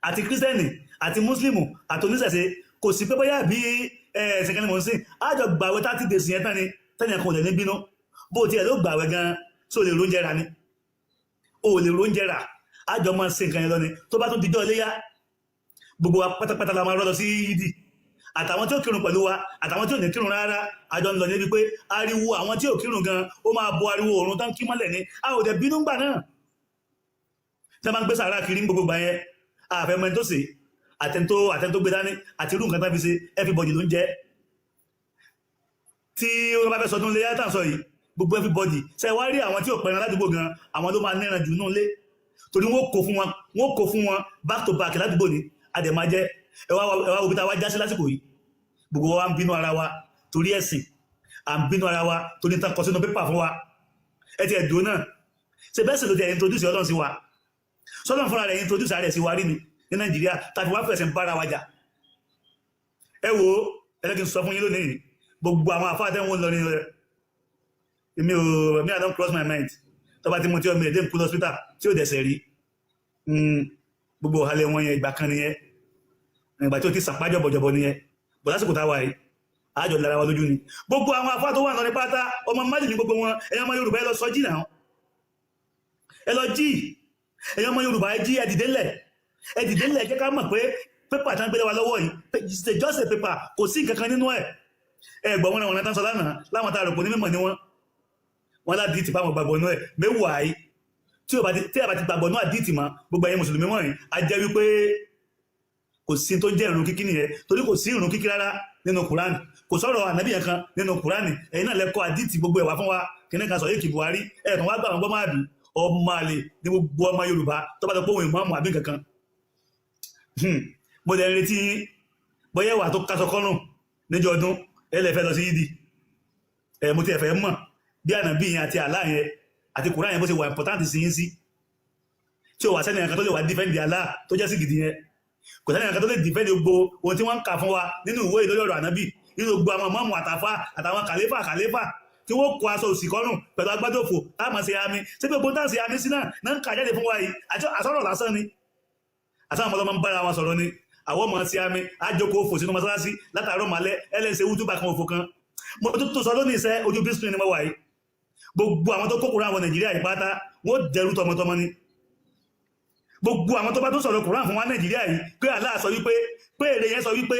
Speaker 6: àti kírísítẹ́nì àti mùsùlùmù àti oníṣẹ̀ṣe kò sí pé bóyá bí ẹ̀sìn kan ní mò ń sìn àjọ gbàwẹ̀ 30 days yẹn tán ni tẹ́nìyàn kan ò lè ní bínú bó tiẹ̀ ló gbàwẹ̀ gan sí ò lè róúnjẹ rà ni ò lè róúnjẹ rà àjọ máa ṣe nǹkan yẹn lọ ni tó bá tún dijọ́ iléyá gbogbo wa pátápátá la máa rọ́ lọ sí yídì àtàwọn tí ó kírun pẹ̀lú wa àtàwọn tí ò ní kírun rárá àjọ ń lọ níbi pé ariwo àwọn tí ò kírun gan ó máa bo ariwo òrùn tán kí mọ́lẹ̀ ni a ò dẹ̀ bínú gbà náà tí wọ́n máa ń gbé sàárà kiri ní gbogbo gbà yẹn àfẹ́mọ́ ẹni tó ṣe àtẹ́ntó gbé dání àti irú nǹkan tán fi ṣe everybody ló ń jẹ́ tí wọ́n bá fẹ́ sọdún lé yàtà sọ yìí gbogbo everybody ṣe wá rí àwọn tí ò pẹran ládùúgbò gan àwọn ló máa níran jù nù lé torí wọ́n kó fún wọn back to back ládùúgbò ni àdèmá jẹ́ ẹwà òbí ta wá já sí lásìkò yìí gbogbo wa ń bínú ara wa torí ẹ̀sìn à ń bínú ara wa torí tán kọ sínú pépà fún wa ẹ ti ẹ̀dùn náà ṣe bẹ́ẹ̀ sì ló ti introduce Ọlọ́run sí wa sọ́lọ́run fúnra rẹ̀ introduce rẹ̀ sí wa rí ni ní Nàìjíríà tàbí wá fẹ̀sẹ̀ ń bára wa jà ẹ wo ẹlẹ́gìn sọ fún yín lónìí gbogbo àwọn àfáàtẹ́ wọn lọ ní rẹ̀ èmi I don't cross my mind tó bá ti mú tí ọmọ èdè ń kú lọ́sítà tí ó dẹ̀sẹ̀ rí gbogbo ọ̀hálẹ̀ wọn yẹn ìgbà kan nìyẹn ìgbà tí ó ti sàpá jọ̀bọ̀jọ̀bọ̀ nìyẹn bọ̀ lásìkò táwa yìí àjọ lára wa lójú ni gbogbo àwọn afá tó wà lọ ní pátá ọmọ májì ní gbogbo wọn ẹ̀yàn ọmọ Yorùbá ẹ lọ sọ jí náà ẹ lọ jí ẹ̀yàn ọmọ Yorùbá ẹ jí ẹdìdélẹ̀ jẹ́ ká mọ̀ pé pépà tán gbélé wa lọ́wọ́ yìí just a paper kò sí nǹkan kan nínú ẹ̀ ẹgbọ̀n wọn tán sọ lánàá láwọn tá a rò pé ní mímọ̀ ni wọ́n lá dìtì báwọn gbàgbọ́ náà ẹ̀ mẹ́wàá yìí tí a bá ti gbàgbọ́ náà dìtì mọ́ gbogbo ẹ̀yin mùsùlùmí wọ̀nyí a jẹ́ wípé kò sí tó jẹ́ ìrun kíkí nìyẹn torí kò sí ìrun kíkí rárá nínú Kùránì kò sọ̀rọ̀ ànábì yẹn kan nínú Kùránì ẹ̀yin náà lẹ́kọ́ àdìtì gbogbo ẹ̀wà fún wa kìnnì kan sọ yìí kì Buhari ẹ̀ẹ̀kan wá gbà wọn gbọ́ máa bì ọmọ àlè ní gbogbo ọmọ Yorùbá tó bá tó pòun ìmọ̀ àmọ̀ àbí kankan mo lè retí bóyá wà tó kásọ kọ́rùn níjọ ọdún ẹlẹ́fẹ́ lọ sí yídì mo ti ẹ̀fẹ́ mọ̀ bí ànábì yẹn àti àlá yẹn àti Kùránì yẹn bó ṣe wà important sí yín sí tí ó wà sẹ́ni ẹ̀kan tó lè wà dífẹ́ndì àlá tó jẹ́ sí gidi yẹn kò sẹ́ni ẹ̀kan tó lè dífẹ́ndì gbogbo ohun tí wọ́n ń kà fún wa nínú ìwé ìlórí ọ̀rọ̀ ànábì nínú gbogbo àwọn mọ́mù àtàfà àtàwọn kàléfà tí wọ́n kó aṣọ òsì kọ́rùn pẹ̀lú agbádòfò táàmà sí àmì sí gbogbo táà sí àmì sí náà ń kà jáde fún wa yìí àsọ̀rọ̀ lásán ni àtàwọn ọmọdé máa ń bára wọn sọ̀rọ̀ ni àwọn ọmọ sí àmì àjòkó òfò sínú mọ́sálásí látàárọ̀ màlẹ́ ẹlẹ́sẹ̀ wútúbà kan òfò kan mo tó sọ lónìí iṣẹ́ ojú bísí ni mo wà yìí gbogbo àwọn tó kókòrò àwọn Nàìjíríà yìí pátá wọ́n dẹrú tọmọtọmọ ni gbogbo àwọn tó bá tó sọ̀rọ̀ Kùránì fún wa Nàìjíríà yìí pé Allah sọ wípé pé èrè yẹn sọ wípé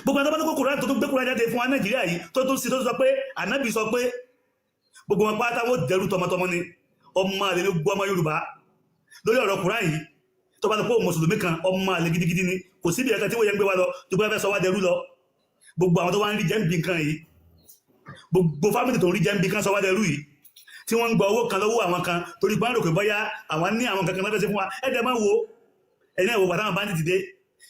Speaker 6: gbogbo àwọn tó bá tó kókòrò tó gbé Kùránì jáde fún wa Nàìjíríà yìí tó sì tó sọ pé ànábì sọ pé gbogbo wọn pátá wọ́n dẹrú tọmọtọmọ ni ọmọ àlè ní gbogbo ọmọ Yorùbá lórí ọ̀rọ̀ Kùránì yìí tó bá tó pé mùsùlùmí kan ọmọ àlè gidigidi ni kò síbi ẹ̀ka tí wọ́n yẹn gbé wa lọ tó bá fẹ́ sọ wá dẹrú lọ gbogbo àwọn tó wá ń rí jẹ́ ń bí nǹkan yìí gbogbo fámìlì tó ń rí jẹ́ ń bí kan sọ wá dẹrú yìí tí wọ́n ń gba owó kan lọ́wọ́ àwọn kan torí pé wọ́n rò pé bọ́yá àwọn ní àwọn kankan lọ́fẹ́ sí fún wa ẹ̀dẹ̀ máa wo ẹ̀yìn ẹ̀wọ̀ bàtàwọn bá ń dìde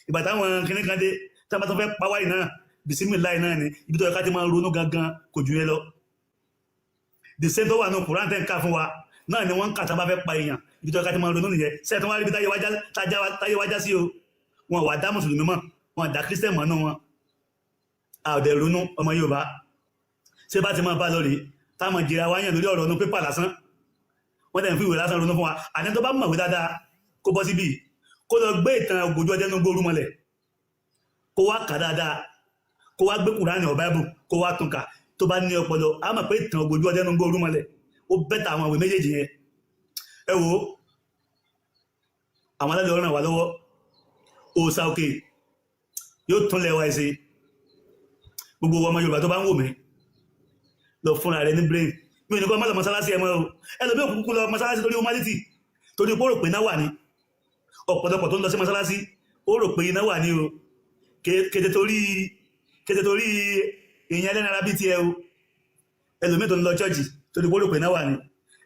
Speaker 6: ìbàtàwọn kìnnì kan dé tí wọ́n bá tó fẹ́ pa wáyì náà bisimilayi náà ni ibi tó yẹ ká ti máa ronú gangan kò jù yẹn lọ the same tó wà ní Kùránì tẹ́ ń ká fún wa náà ni wọ́n ń kà tá bá fẹ́ pa èèyàn ibi tó yẹ ká ti máa ronú nìyẹn sẹ́ẹ̀ tó wá rí ibi táyé wájá sí o wọn wà dá mùsùlùmí mọ̀ wọn dá kírísítẹ̀ mọ̀ náà wọn àwọ̀dẹ̀ ronú ọmọ Yorùbá ṣé bá ti máa bá lọ rí táwọn jìra wáyàn lórí ọ̀rọ̀ ọ̀nà pépà lásán wọ́n tẹ̀ ń fi ìwé lásán ronú fún wa àti tó bá mọ̀wé dáadáa kó bọ́ síbí kó lọ gbé ìtàn Ògbójú Ọdẹ nínú gbóòrú mọ́lẹ̀ kó wá kà dáadáa kó wá gbé Kùránì ọ̀ Báíbù kó wá tún kà tó bá ní ọpọlọ á mọ̀ pé ìtàn Ògbójú Ọdẹ nínú gbóòrú mọ́lẹ̀ ó bẹ́tà àwọn ìwé méjèèjì yẹn ẹ wo àwọn alálẹ̀ ọ̀ràn wà lọ́wọ́ òòsà òkè yóò tún lẹ́wà ẹ̀sẹ̀ gbogbo ọmọ Yorùbá tó bá ń wò mí lọ fúnra rẹ̀ ní brain mi ò ní kọ́ mọ́ lọ mọ́sálásí ẹmọ́ o ẹlòmí òkùnkùn lọ mọ́sálásí torí humanity torí pé ó rò pé iná wà ní ọ̀pọ̀lọpọ̀ tó ń lọ sí mọ́sálásí ó rò pé iná wà ní o kété torí ìyẹn lẹ́nu ara bí ti ẹ o ẹlòmí tó ń lọ chọ́ọ̀chì torí pé ó rò pé iná wà ní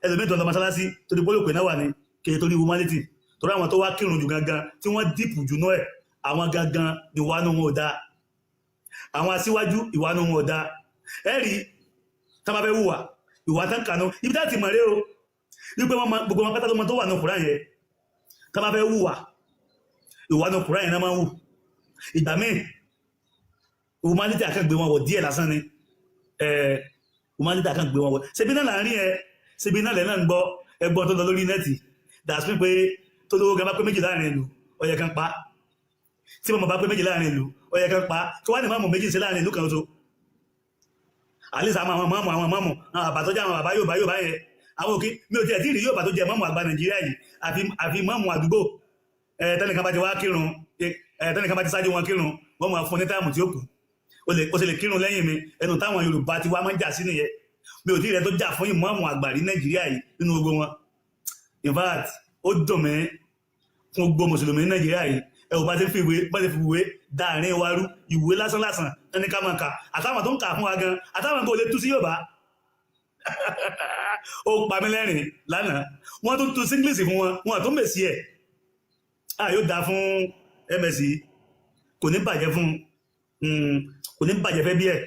Speaker 6: ẹlòmí tó ń lọ mọ́sálásí torí pé ó rò pé iná wà ní kété torí humanity torí àwọn tó wá kírun jù gangan tí wọ́n dìpù jù náà ẹ̀ àwọn gangan ìwánu wọn ò dáa àwọn aṣíwájú ìwánu wọn ò dáa ẹ rí tá bá fẹ́ hùwà ìwà tán kànú ibi tá ti mọ̀ rẹ́ o wípé gbogbo wọn pátá tó wà ní Kùránì yẹn tá bá fẹ́ hùwà ìwánu Kùránì yẹn náà máa ń hù ìgbà míì humanity àkàngbé wọn wọ̀ díẹ̀ lásán ni humanity àkàngbé wọn wọ̀ ṣebí náà láàrin ẹ ṣebí náà lẹ́ náà ń gbọ́ ẹgbọ́n tó lọ lórí nẹ́ẹ̀tì dàsí pé tó lówó gan bá pé méjì láàrin ìlú ó yẹ kan pa tí mọ̀mọ́ bá pé méjì láàrin ìlú ó yẹ kan pa kí wá ní mọ̀mọ́ méjì sí láàrin ìlú kan tó àlísà àwọn mọ̀mọ́ àbàtọ́jà àwọn bàbá yóò bá yẹn àwọn òkè mi ò tiẹ̀ tí ì rí yóò bá tó jẹ mọ̀mọ́ àgbà Nàìjíríà yìí àfi mọ̀mọ́ àdúgbò tẹ́nìkan bá ti wá kírun tẹ́nìkan bá ti ṣáájú wọn kírun wọ́n máa fún ní táàmù tí ó kù ó sì lè kírun lẹ́yìn mi ẹnu táwọn Yorùbá ti wá máa ń jà sí nìyẹn mi ò tí ì rẹ tó jà fún ìmọ̀ọ́mù àgbà ní Nàìjíríà yìí nínú gbogbo wọn in fact ó dùn mí fún gbogbo mùsùlùmí ní Nàìjíríà yìí ẹ ò bá ti fi ìwé dáàrin wa rú ìwé lásán ẹni ká máa kà àtàwọn tó ń kà fún wa gan àtàwọn kò lè tú sí Yorùbá ó pa mí lẹ́rìn lánàá wọ́n tún tú sí English fún wọn tó mèsì ẹ̀ yóò dáa fún MSc kò ní bàjẹ́ fún kò ní bàjẹ́ fẹ́ bí ẹ̀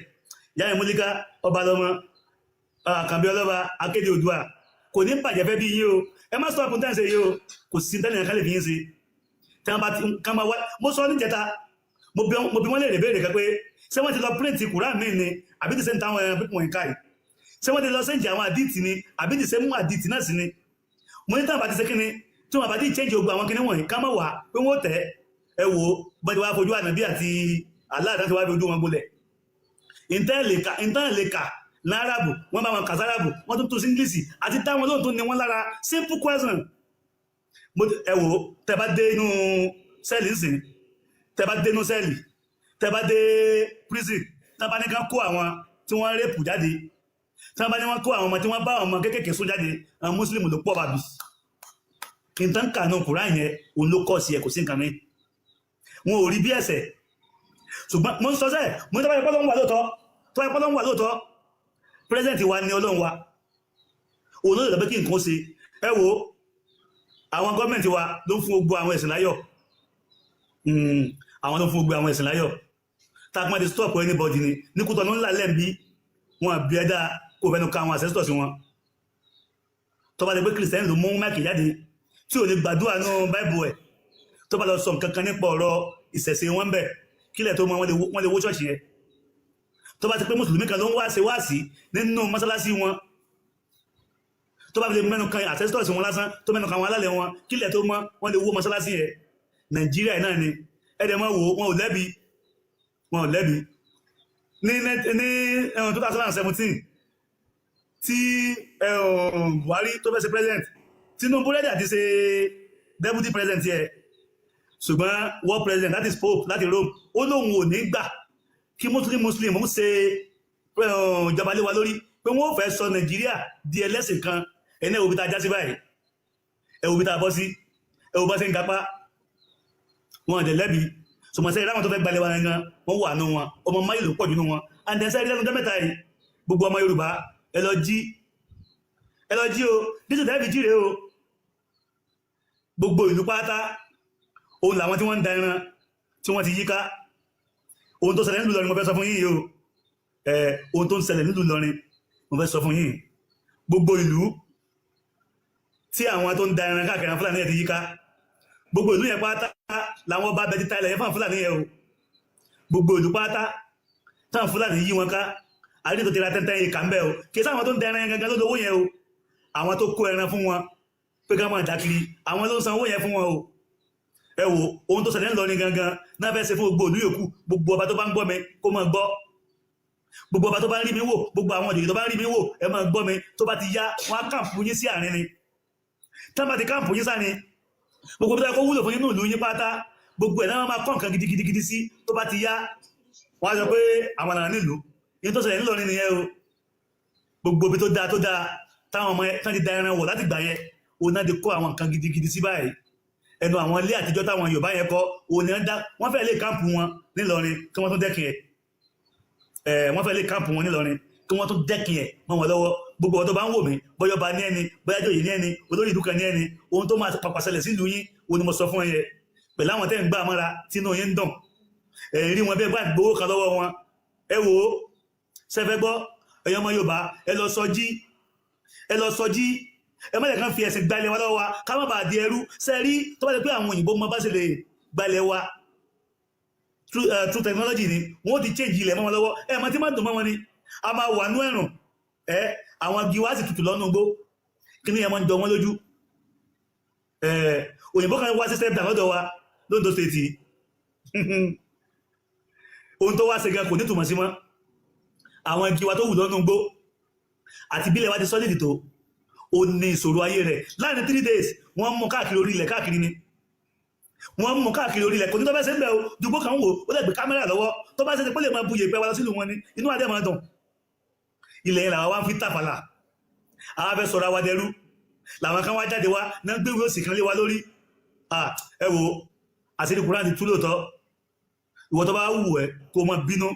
Speaker 6: yáyẹ múlíká ọba lọ́mọ àkànbí ọlọ́ba akéde Oòduà kò ní bàjẹ́ fẹ́ bí yín o ẹ má stop tẹ́ǹsẹ̀ yìí o kò sí tẹ́lẹ̀ kan lè fi yín sí tí wọ́n bá ti kán máa wá mo sọ níjẹta mo bí wọ́n lè rè béèrè kan pé ṣé wọ́n ti lọ print Quran mi ni àbí ti ṣe ń táwọn ẹran pípọ̀ yín káyì ṣé wọ́n ti lọ sẹ́ǹjì àwọn àdìtì ni àbí ti ṣe mú àdìtì náà sí ni mo ní táwọn bá ti ṣe kíni tí wọ́n bá ti change ogun àwọn kíní wọ̀nyí ká má wà pé wọ́n tẹ̀ ẹ wò bọ́dí wá fojú ànàbí àti aláàdá tí wá fi ojú wọn gbolẹ̀ ìntẹ́lẹ̀ka láràbù wọ́n bá wọn kà sáràbù wọ́n tún tó sí English àti táwọn olóhùn tó ní wọ́n lára simple question ẹ wò tẹ́ bá dé inú sẹ́ẹ̀lì ńsìn tẹ́ bá dé inú sẹ́ẹ̀lì tẹ́ bá dé prison tẹ́ bá ní ká kó àwọn tí wọ́n rẹ́pù jáde tẹ́ bá ní wọ́n kó àwọn ọmọ tí wọ́n bá àwọn ọmọ kéékèèké sún jáde àwọn mùsùlùmí ló pọ̀ bàbí ìtàn kànú Kùránì yẹn òun ló kọ́ sí ẹ kò sí nǹkan mi wọn ò rí bí ẹ̀ṣẹ̀ ṣùgbọ́n mo ń sọ sẹ́ẹ̀ mo ní tọ́bá ìpọ́lọ́ ń wà lóòtọ́ president wa ní Ọlọ́run wa òun ló lè pé kí nǹkan ṣe ẹ wo àwọn gọ́ọ̀mẹ̀ntì wa ló ń fún gbogbo àwọn ẹ̀sìn láyọ̀ àwọn ló ń fún gbogbo àwọn ẹ̀sìn láyọ̀ tápọ́n ti stop anybody ni ní kútọ̀ ní ńlá lẹ́m̀bí wọn àbí ẹ̀dá kò fẹ́nu ka àwọn ancestors wọn tọ́bá ti pé Christian ló mú máìkì jáde tí ò ní gbàdúrà ní Bible ẹ̀ tó bá lọ sọ nǹkan kan nípa ọ̀rọ̀ ìṣẹ̀ṣe wọn bẹ̀ kílẹ̀ tó mọ́ wọ́n lè wó ṣọ́ọ̀ṣì yẹn tó bá ti pé mùsùlùmí kan ló ń wáàsí nínú mọ́sálásí wọn tó bá fi lè mẹ́nu kan ancestors wọn lásán tó mẹ́nu kan àwọn alálẹ̀ wọn kílẹ̀ tó mọ́ wọ́n lè wó mọ́sálásí yẹn Nàìjíríà náà ni ẹ̀dẹ̀ mọ́ wo wọn ò lẹ́bi ní 2017 tí Buhari tó fẹ́ ṣe president Tinubu rẹ́dí àti ṣe deputy president yẹ ṣùgbọ́n world president that is Pope láti Rome ó lóun ò ní gbà kí muslim ń ṣe ìjọba lé wa lórí pé wọ́n fẹ́ sọ Nàìjíríà di ẹlẹ́sìn kan ẹni ẹ̀wò bí ta já sí báyìí ẹ̀wò bí ta bọ́ sí ẹ̀wò bá ṣe ń gapá wọn dẹ̀ lẹ́bi ṣùgbọ́n ìráwọn tó fẹ́ gbalẹ̀ wa gangan wọ́n wà nù wọn ọmọ máyì ló pọ̀ jù nù wọn and then sẹ́yìn lẹ́nu mẹ́ta yìí gbogbo ọmọ Yorùbá ẹ lọ jí o dísù tẹ́ẹ̀fì jíre o gbogbo ìlú pátá òun làwọn tí wọ́n ń da ẹran tí wọ́n ti yíká ohun tó ṣẹlẹ̀ nílùú Ìlọrin mo fẹ́ sọ fún yín o ohun tó ń ṣẹlẹ̀ nílùú Ìlọrin mo fẹ́ sọ fún yín gbogbo ìlú tí àwọn tó ń da ẹran káàkiri àwọn Fúlàní ẹ̀ ti yíká gbogbo ìlú yẹn pátá làwọn bá bẹ ti ta ilẹ̀ yẹn fún Fúlàní yẹn o gbogbo ìlú pátá táwọn Fúlàní yí wọn ká àrídì tó ti ra tẹ́ntẹ́ yìí kà ń bẹ́ o kì í sáwọn tó ń da ẹran yẹn gangan lówó yẹn o àwọn tó kó ẹran fún wọn pé ká máa dákiri àwọn ló ń san owó yẹn fún wọn o ẹ wo ohun tó ṣẹlẹ̀ ń lọ ní gangan náà fẹ́ ṣe fún gbogbo ìlú yòókù gbogbo ọba tó bá ń gbọ́ mi kó máa gbọ́ gbogbo ọba tó bá ń rí mi wò gbogbo àwọn òjòjì tó bá ń rí mi wò ẹ máa gbọ́ mi tó bá ti yá wọn á kàǹpù yín sí àárín ni tá bá ti kàǹpù yín sáà ni gbogbo bí kò wúlò fún yín nínú ìlú yín pátá gbogbo ẹ̀ náà máa kọ́ nǹkan gidigidi sí tó bá ti yá wọ́n á sọ pé àwọn àlànà nílùú yín tó ṣẹlẹ̀ ńlọrin nìyẹn o gbogbo bí tó dáa táwọn ọmọ tán ti da ẹran wọ̀ láti gbà yẹn òun náà ti kó àwọn nǹkan gidigidi sí báyìí ẹnu àwọn ilé àtijọ́ táwọn Yorùbá yẹn kọ́ òun ni wọ́n fẹ́ lè káàmpù wọn nílọrin kí wọ́n tún dẹ́kin ẹ̀ wọ́n fẹ́ lè káàmpù wọn nílọrin kí wọ́n tún dẹ́kin ẹ̀ mọ́ wọn lọ́wọ́ gbogbo ọ̀dọ́ bá ń wò mí bóyá ọba ní ẹni bóyá jòyè ní ẹni olórí ìlú kan ní ẹni ohun tó máa pàpà ṣẹlẹ̀ sílùú yín òun ni mo sọ fún ẹ yẹ pẹ̀lú àwọn tẹ́ ń gbà mọ́ra tínú yín ń dùn rí wọn bẹ́ẹ̀ bá gbowó kan lọ́wọ́ wọn ẹ wò ó ṣẹfẹ́ gbọ́ ẹ̀yọ́ ọmọ Yorùbá ẹ lọ sọjí ẹ má lè kàn fi ẹ̀sìn gbalẹ̀ wa lọ́wọ́ wa ká má bàa di ẹrú sẹ́rí tó bá lè pé àwọn òyìnbó mọ bá ṣe lè gbalẹ̀ wa through technology ni wọ́n ti change ilẹ̀ mọ́ wọn lọ́wọ́ ẹ mọ tí má dùn mọ́ wọn ni a máa wà nú ẹ̀rùn àwọn igi wá sì tutù lọ́nà gbó kí ni ẹ mọ́ ń jọ wọ́n lójú òyìnbó kan wá sí step down lọ́dọ̀ wa lóńdó state ohun tó wá ṣe gan kò ní túmọ̀ sí mọ́ àwọn igi wa tó wù lọ́nà gbó àti bílẹ̀ wá ti solid tó ó ní ìṣòro ayé rẹ̀ láàrin 3 days wọ́n mú káàkiri orí ilẹ̀ káàkiri ni wọ́n mú káàkiri orí ilẹ̀ kò ní tó bá ṣe ń bẹ̀ o dùgbò kan wò ó lẹ́gbẹ̀ẹ́ kámẹ́rà lọ́wọ́ tó bá ṣe ti pé lè máa bu yèpẹ̀ wa lọ sílùú wọn ni inú adé máa dùn ilẹ̀ yẹn làwọn wá ń fi tàfàlà àwọn afẹ́ sọ̀rọ̀ wa dẹrú làwọn kan wá jáde wá náà gbé ìwé òsì kan lé wa lórí ẹ wo àṣírí Kùránì ti tú lóòótọ́ ìwọ tó bá wù ẹ kó mọ bínú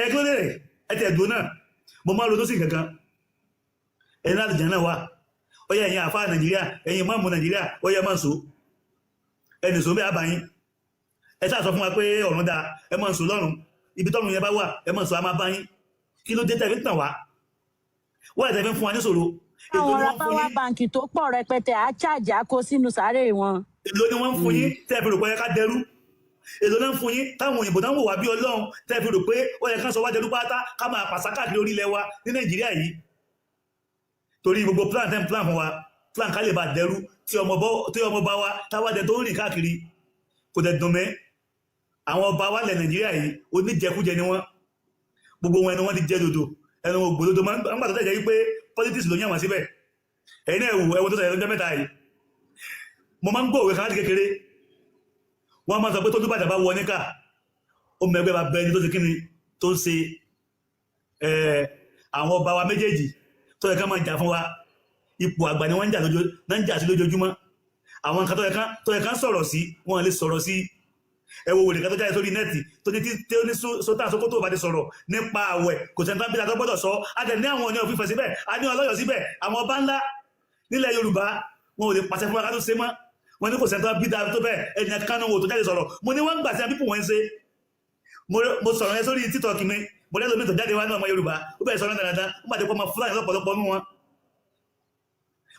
Speaker 6: ẹ kí ló dé ẹ tẹ̀ dùn náà mo máa ronú sí kankan ẹni láti jẹ́ náà wà ó yẹ ẹ̀yin àfáà Nàìjíríà ẹ̀yin mọ́mù Nàìjíríà ó yẹ máa ń so ẹni so bí àbáyín ẹ sáà sọ fún wa pé ọ̀run dáa ẹ máa ń so lọ́run ibi tọ́run yẹn bá wà ẹ máa ń so a máa báyín kí ló dé tẹ̀fí tàn wá wọ́n ẹ̀ tẹ̀fí fún wa ní ṣòro.
Speaker 4: àwọn rabawa báǹkì tó pọ̀ rẹpẹtẹ á ṣáàjì á kó sínú sàárè wọn.
Speaker 6: èló ni wọ́n ń fún yín tẹ́ fi rò pé ká dẹrú èló náà ń fún yín táwọn òyìnbó táwọn wò wá bí Ọlọ́run tẹ́ fi rò pé ó yẹ ká sọ wá dẹrú pátá ká máa pàṣà káàkiri orí ilẹ̀ wa ní Nàìjíríà yìí torí gbogbo plan ten plan fún wa plan ká lè bá dẹrú tí ọmọ bá wa táwádẹ tó ń rìn káàkiri kò dẹ̀ dùn mẹ́ àwọn ọba wa lẹ̀ Nàìjíríà yìí oníjẹkújẹ ni wọ́n gbogbo wọn ẹni wọ́n ti jẹ́ dodo ẹni wọn gbòdodo máa ń gbà tó tẹ̀jẹ́ wípé politics ló yàn wọ́n síbẹ̀ ẹ̀yin náà ẹ̀wù tó sọ̀rọ̀ lọ́jọ́ mẹ́ta yìí mo máa ń gbọ́ òwe kan láti kékeré wọ́n máa sọ pé tó dúbàjà bá wọ níkà ó mẹ́gbẹ́ bá bẹ́ni tó ti kíni tó ń ṣe àwọn ọba wa méjèèjì tó yẹ ká máa jà fún wa ipò àgbà ni wọ́n ń jà sí lójoojúmọ́ àwọn nǹkan tó yẹ ká sọ̀rọ̀ sí wọ́n lè sọ̀rọ̀ sí ẹwọ wòlé kan tó jáde sórí nẹ́ẹ̀tì tó ní tí ó ní sótà sókótó bá ti sọ̀rọ̀ nípa àwẹ̀ kò sẹ́ńtà bí látọ́ gbọ́dọ̀ sọ adẹ̀ ní àwọn ọ̀nà òfìfẹ́ síbẹ̀ a ní ọlọ́yọ̀ síbẹ̀ àwọn ọba ńlá nílẹ̀ Yorùbá wọn ò lè pàṣẹ fún wa ká tó ṣe mọ́ wọn ní kò sẹ́ńtà bí dáa tó bẹ́ẹ̀ ẹni kánú wo tó jáde sọ̀rọ̀ mo ní wọ́n ń gbà sí abípò wọn ṣe mo sọ̀rọ̀ yẹn sórí TikTok mi mo lẹ́nu mi tó jáde wá ní ọmọ Yorùbá ó bẹ̀rẹ̀ sọ̀rọ̀ dáadáa ó bàjẹ́ pọ́ ọmọ Fúlàní lọ́pọ̀lọpọ̀ nú wọn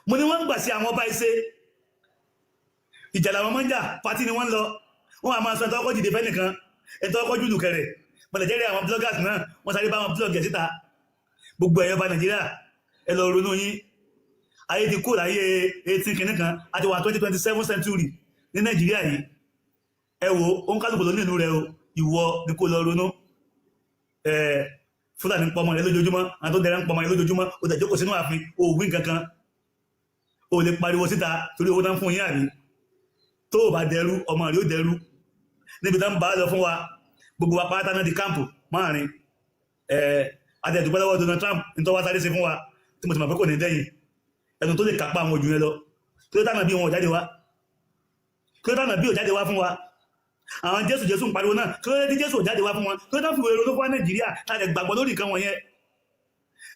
Speaker 6: mo ní wọ́n ń gbà sí àwọn ọba iṣẹ́ ìjà làwọn máa ń jà pátí ni wọ́n ń lọ wọ́n a máa sọ ẹ̀tọ́ ọkọ̀ jìdè fẹ́ nìkan ẹ̀tọ́ ọkọ̀ jùlù kẹrẹ̀ Nàìjíríà àwọn bloggers náà wọ́n sáré bá wọn blog ẹ̀ síta gbogbo ẹ̀yọ́ bá Nàìjíríà ẹ lọ ronú yín ayé ti kó láyé 18 kìíní kan àti wà 2027 century ní Nàìjíríà yìí ẹ wo ó ń kálùkù ló nínú rẹ o ìwọ ni kó lọ ronú Fúlàní ń pọmọ rẹ lójoojúmọ́ àwọn tó dẹrẹ ń pọmọ rẹ lójoojúmọ́ ó dẹ̀ jókòó sínú ààfin òwú nǹkankan ó lè pariwo síta torí owó tán fún yín àrí tó bá dẹrú ọmọ rí ó dẹrú níbi tán bá lọ fún wa gbogbo wa pátá náà di káàmpù márùn-ún adẹ̀dùpẹ́ lọ́wọ́ Donald Trump ní tó wá sáré ṣe fún wa tí mo ti mọ̀ pé kò ní dẹ́yìn ẹnu tó lè kápá àwọn ojú yẹn lọ kí ló tánà bí wọn ò jáde wá kí ló tánà bí ò jáde wá fún wa àwọn Jésù ń pariwo náà kí ló dé Jésù ò jáde wá fún wọn kí ló tán fi wèrè ló fún wa Nàìjíríà láti gbàgbọ́ lórí nǹkan wọ̀nyẹn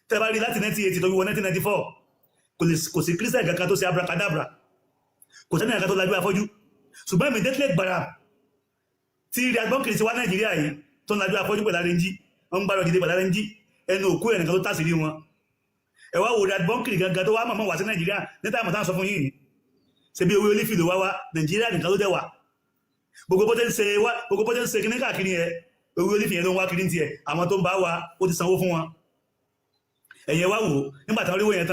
Speaker 6: tẹ́ bá rí láti 1980 tó fi wọ 1994 kò sí Christian kankan tó ṣe abracadabra kò sẹ́ni kankan tó lajú afọ́jú ṣùgbọ́n mi dẹ́tílẹ̀ gbàrà tí rí agbọ́nkiri sí wá Nàìjíríà yìí tó ń lajú afọ́jú pẹ̀lú arẹ́njí wọ́n ń gbárọ̀ dìde pẹ̀lú arẹ́njí ẹnu òkú ẹnìkan tó tàṣírí wọn ẹwà wò rí agbọ́nkiri gangan tó wá mọ̀mọ́ wá sí Nàìjíríà níta àmọ̀tá sọ fún yìí ṣe bí owó olífìlò wá wá Nàìjíríà nìkan ló dẹ̀ wà gbogbo bó tẹ́ ń ṣe kíní káàkiri yẹn owó olífìyẹn ló ń wá kiri ní tiẹ̀ àwọn tó ń bá wa ó ti sanwó fún wọn ẹ̀yẹ wá wò nígbà táwọn oríwó yẹn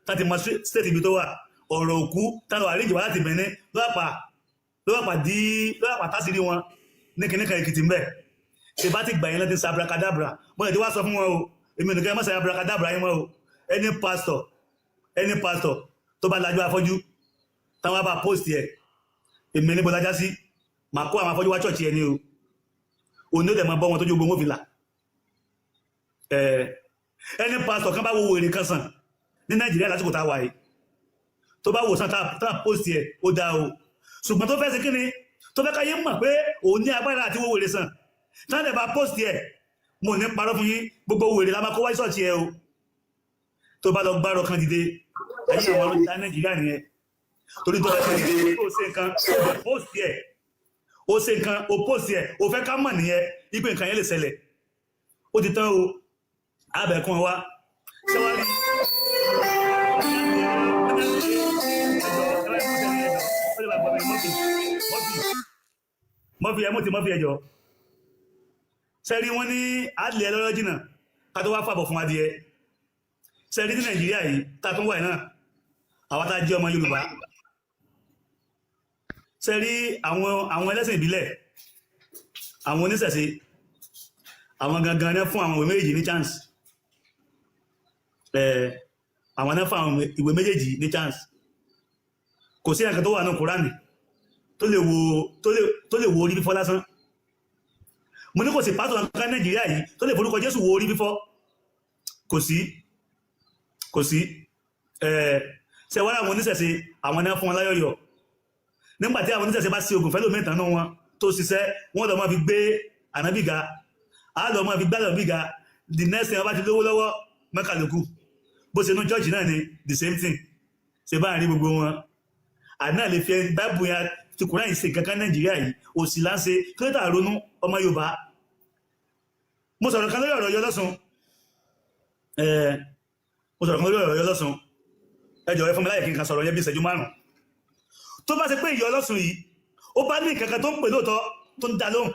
Speaker 6: tán ti mọ state ibi tó wà ọ̀rọ̀ òkú tánà wà ríjì wá láti Benin lọ́pàá tásìrí wọn ní kìníkà Èkìtì mbẹ̀ ṣe bá ti gbà yẹn lẹ́tí abracadabra mo lè ti wá sọ fún wọn o èmi nìkan mọ́ sí abracadabra yẹn mọ́ o any pastor tó bá lajú afọ́jú táwọn bá post ẹ̀ èmi ní bọ́lájá sí ma kó àwọn afọ́jú wá church ẹ̀ ní o òní ó dẹ̀ máa bọ́ wọn tójú gbogbo fìlà any pastor kan bá wo èrè kan sàn ní Nàìjíríà lásìkò tá a wà yìí tó bá wò sán tán post ẹ̀ ó dá o ṣùgbọ́n tó fẹ́ sí kíni tó fẹ́ káyé mọ̀ pé òun ní agbára àti wòwèrè sàn tán lè bá post ẹ̀ mo ní parọ́ fún yín gbogbo wèrè la máa kó wáyé sọ̀tì ẹ̀ o tó bá lọ gbárò kan dìde ayé àwọn ọlọ́dún dá Nàìjíríà nìyẹn torí tó bá ṣe dìde ó ṣe nǹkan ó post ẹ̀ ó ṣe nǹkan ó post ẹ̀ ó fẹ́ ká mọ̀ nìyẹn wípé nǹkan yẹn lè ṣẹlẹ̀ ó ti tán o abẹ̀kan wa ṣẹ́wárí mọ́fì ẹjọ́ sẹ́rí wọ́n ní àdìlẹ̀ lọ́rọ̀ jìnà ká tó wá fàbọ̀ fún adìẹ sẹ́rí ní Nàìjíríà yìí tàtún wà náà àwọn tá jẹ́ ọmọ Yorùbá sẹ́rí àwọn ẹlẹ́sìn ìbílẹ̀ àwọn oníṣẹ̀ṣe àwọn gangan náà fún àwọn ìwé méjèèjì ní chance àwọn náà fún àwọn ìwé méjèèjì ní chance kò sí ẹ̀kan tó wà náà Kùránì tó lè wo orí fífọ́ lásán mo ní kò sí pásọ̀ nǹkan Nàìjíríà yìí tó lè forúkọ Jésù wo orí fífọ́ kò sí ṣẹwàá àwọn oníṣẹ̀ṣe àwọn náà fún wọn láyọ̀yọ̀ nígbàtí àwọn oníṣẹ̀ṣe bá sí ogun fẹ́lò mẹ́ta náà wọn tó ṣiṣẹ́ wọ́n lọ máa fi gbé ànábì ga á lọ máa fi gbá ànábì ga the next thing wọ́n bá ti lówó lọ́wọ́ mẹ́kàlùkù bó ṣe nú church náà ni the same thing ṣe bá rí gbogbo wọn àná lè fi báìbù yẹn ti Kùránì yìí ṣe kankan Nàìjíríà yìí òsì láńṣe kí ló tà ronú ọmọ Yorùbá mo sọ̀rọ̀ kan lórí ọ̀rọ̀ Ọ̀yọ́ Ọlọ́sùn ẹ jọ̀ọ́ ẹ fún mi láyè kí n kan sọ̀rọ̀ yẹn bí ìṣẹ́jú 5 tó bá ṣe pé Ìyá Ọlọ́sùn yìí ó bá ní kankan tó ń pè lóòótọ́ tó ń dá lóhùn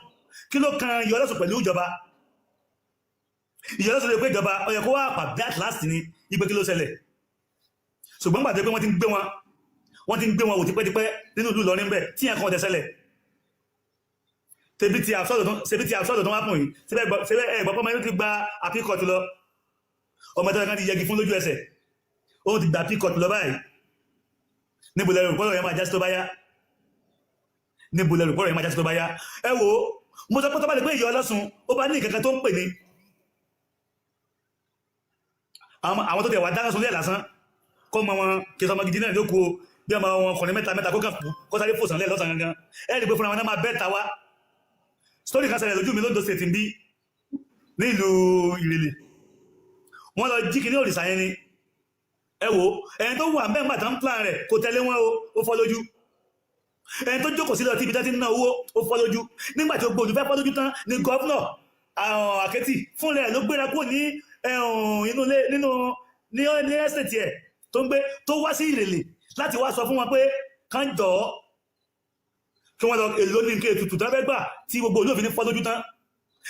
Speaker 6: kí ló kan Ìyá Ọlọ́sùn pẹ̀lú ìjọba Ìyá Ọlọ́sùn lè pé ìjọba ó yẹ kó wá pàbí at last ní ìgbé kí ló ṣẹlẹ̀ ṣùgbọ́n gbàdé pé wọ́n ti ń gbé wọn wò tipẹ́tipẹ́ nínú ìlú Ìlọrin bẹ́ẹ̀ tí yẹn kan ọ̀dẹ̀ ṣẹlẹ̀ ṣebí ti àfṣọ́dọ̀ tó wá pùn yìí ṣebí ẹgbọ́pọ̀ mẹ́rin ti gba àpíkọ̀tù lọ ọmọ ìtọ́jú kan ti yẹgi fún lójú ẹsẹ̀ ó ti gba àpíkọ̀tù lọ báyìí níbo lẹ́rù pọ́lọ̀ yẹn máa jásí tó bá yá ẹ wò mo sọ pé tó bá lè pé Ìyá Ọlọ́sùn ó bá ní ìkankan tó ń pè ní àwọn tó tẹ̀ wá dáná sólẹ̀ lásán kọ́ mọ wọn kí sọmọ gidi náà lóko bí ọmọ wọn ọkùnrin mẹ́ta kó kàn kó sáré fòsàn lẹ́ lọ́sàn gangan ẹ rí pé fúnra wọn náà máa bẹ́ẹ̀ ta wá story kan ṣẹlẹ̀ lójú mi lóńdó state ń bí nílùú Ìrẹ̀lẹ̀ wọ́n lọ jí kí ní òrìṣà yẹn ni ẹ wò ẹni tó wà mẹ́gbà tán plan rẹ̀ kò tẹ̀lé wọn ó fọ́ lójú ẹni tó jókòó sílẹ̀ tí ibi tẹ́tí ná owó ó fọ́ lójú nígbà tí ó gbòdù fẹ́ fọ́ lójú tán ni gọ́fúnà Àkẹ́tì fún rẹ̀ ló gbéra kúrò ní ní ẹ́sẹ̀tì ẹ̀ tó ń gbé tó wá sí Ìrẹ̀lẹ̀ láti wá sọ fún wọn pé kán jọ kí wọ́n lọ èlò ní nǹkan ètùtù tán fẹ́ gbà tí gbogbo olóòfin ní fọ́ lójú tán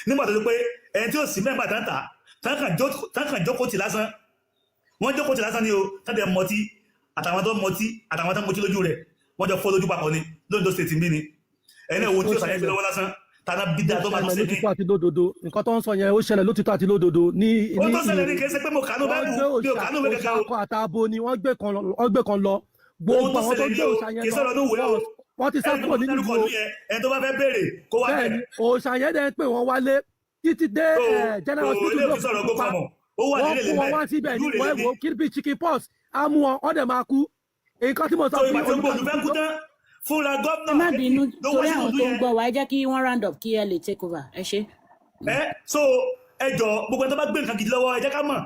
Speaker 6: nígbà tó pé ẹni tí ó sì mẹ́gbà tán tà tán kàn jókòó tì lásán wọ́n jókòó tì lásán ni o tàbí mọtí àtàwọn tó mọtí lójú rẹ̀ wọ́n jọ fọ́ lójú papọ̀ ni Lóńdó state ń bí ni ẹni ẹ̀wọ̀n tí ó sàyẹ́ gbé lọ́wọ́ lásán tàbí bídá tó máa tó ṣe ní.
Speaker 7: nǹkan tó ń sọ yẹn ó ṣẹlẹ̀ lótìtọ́ àti lódodo ní
Speaker 6: ó tó ṣẹlẹ̀ ní kìí ṣe pé mo kànú bẹ́ẹ̀ mi ò kànú bẹ́ẹ̀ kankan o.
Speaker 7: òṣàkọ àtàbò ni wọ́n gbé kan lọ gbogbo àwọn tó gbé òṣà yẹn lọ wọ́n ti sá kúrò nínú ìlú
Speaker 6: ẹni tó bá fẹ́ béèrè kó wá bẹ́ẹ̀.
Speaker 7: bẹ́ẹ̀ni òṣà yẹn dẹ̀ pé wọ́n wálé títí dé general hospital ló fún wọn pa wọ́n kó wọn wá síbẹ̀ ní wọ́n èwo kí bí chicken pox á mú wọn ọ́ dẹ̀ máa kú nǹkan tí mo sọ fún
Speaker 6: fúnra gómìnà
Speaker 5: ẹ má bínú torí àwọn tó ń gbọ́ wa ẹ jẹ́ kí wọ́n round up kí ẹ lè take over ẹ ṣe.
Speaker 6: so ẹ jọ gbogbo ẹni tó bá gbé nǹkan gidi lọ́wọ́ ẹ jẹ́ ká mọ̀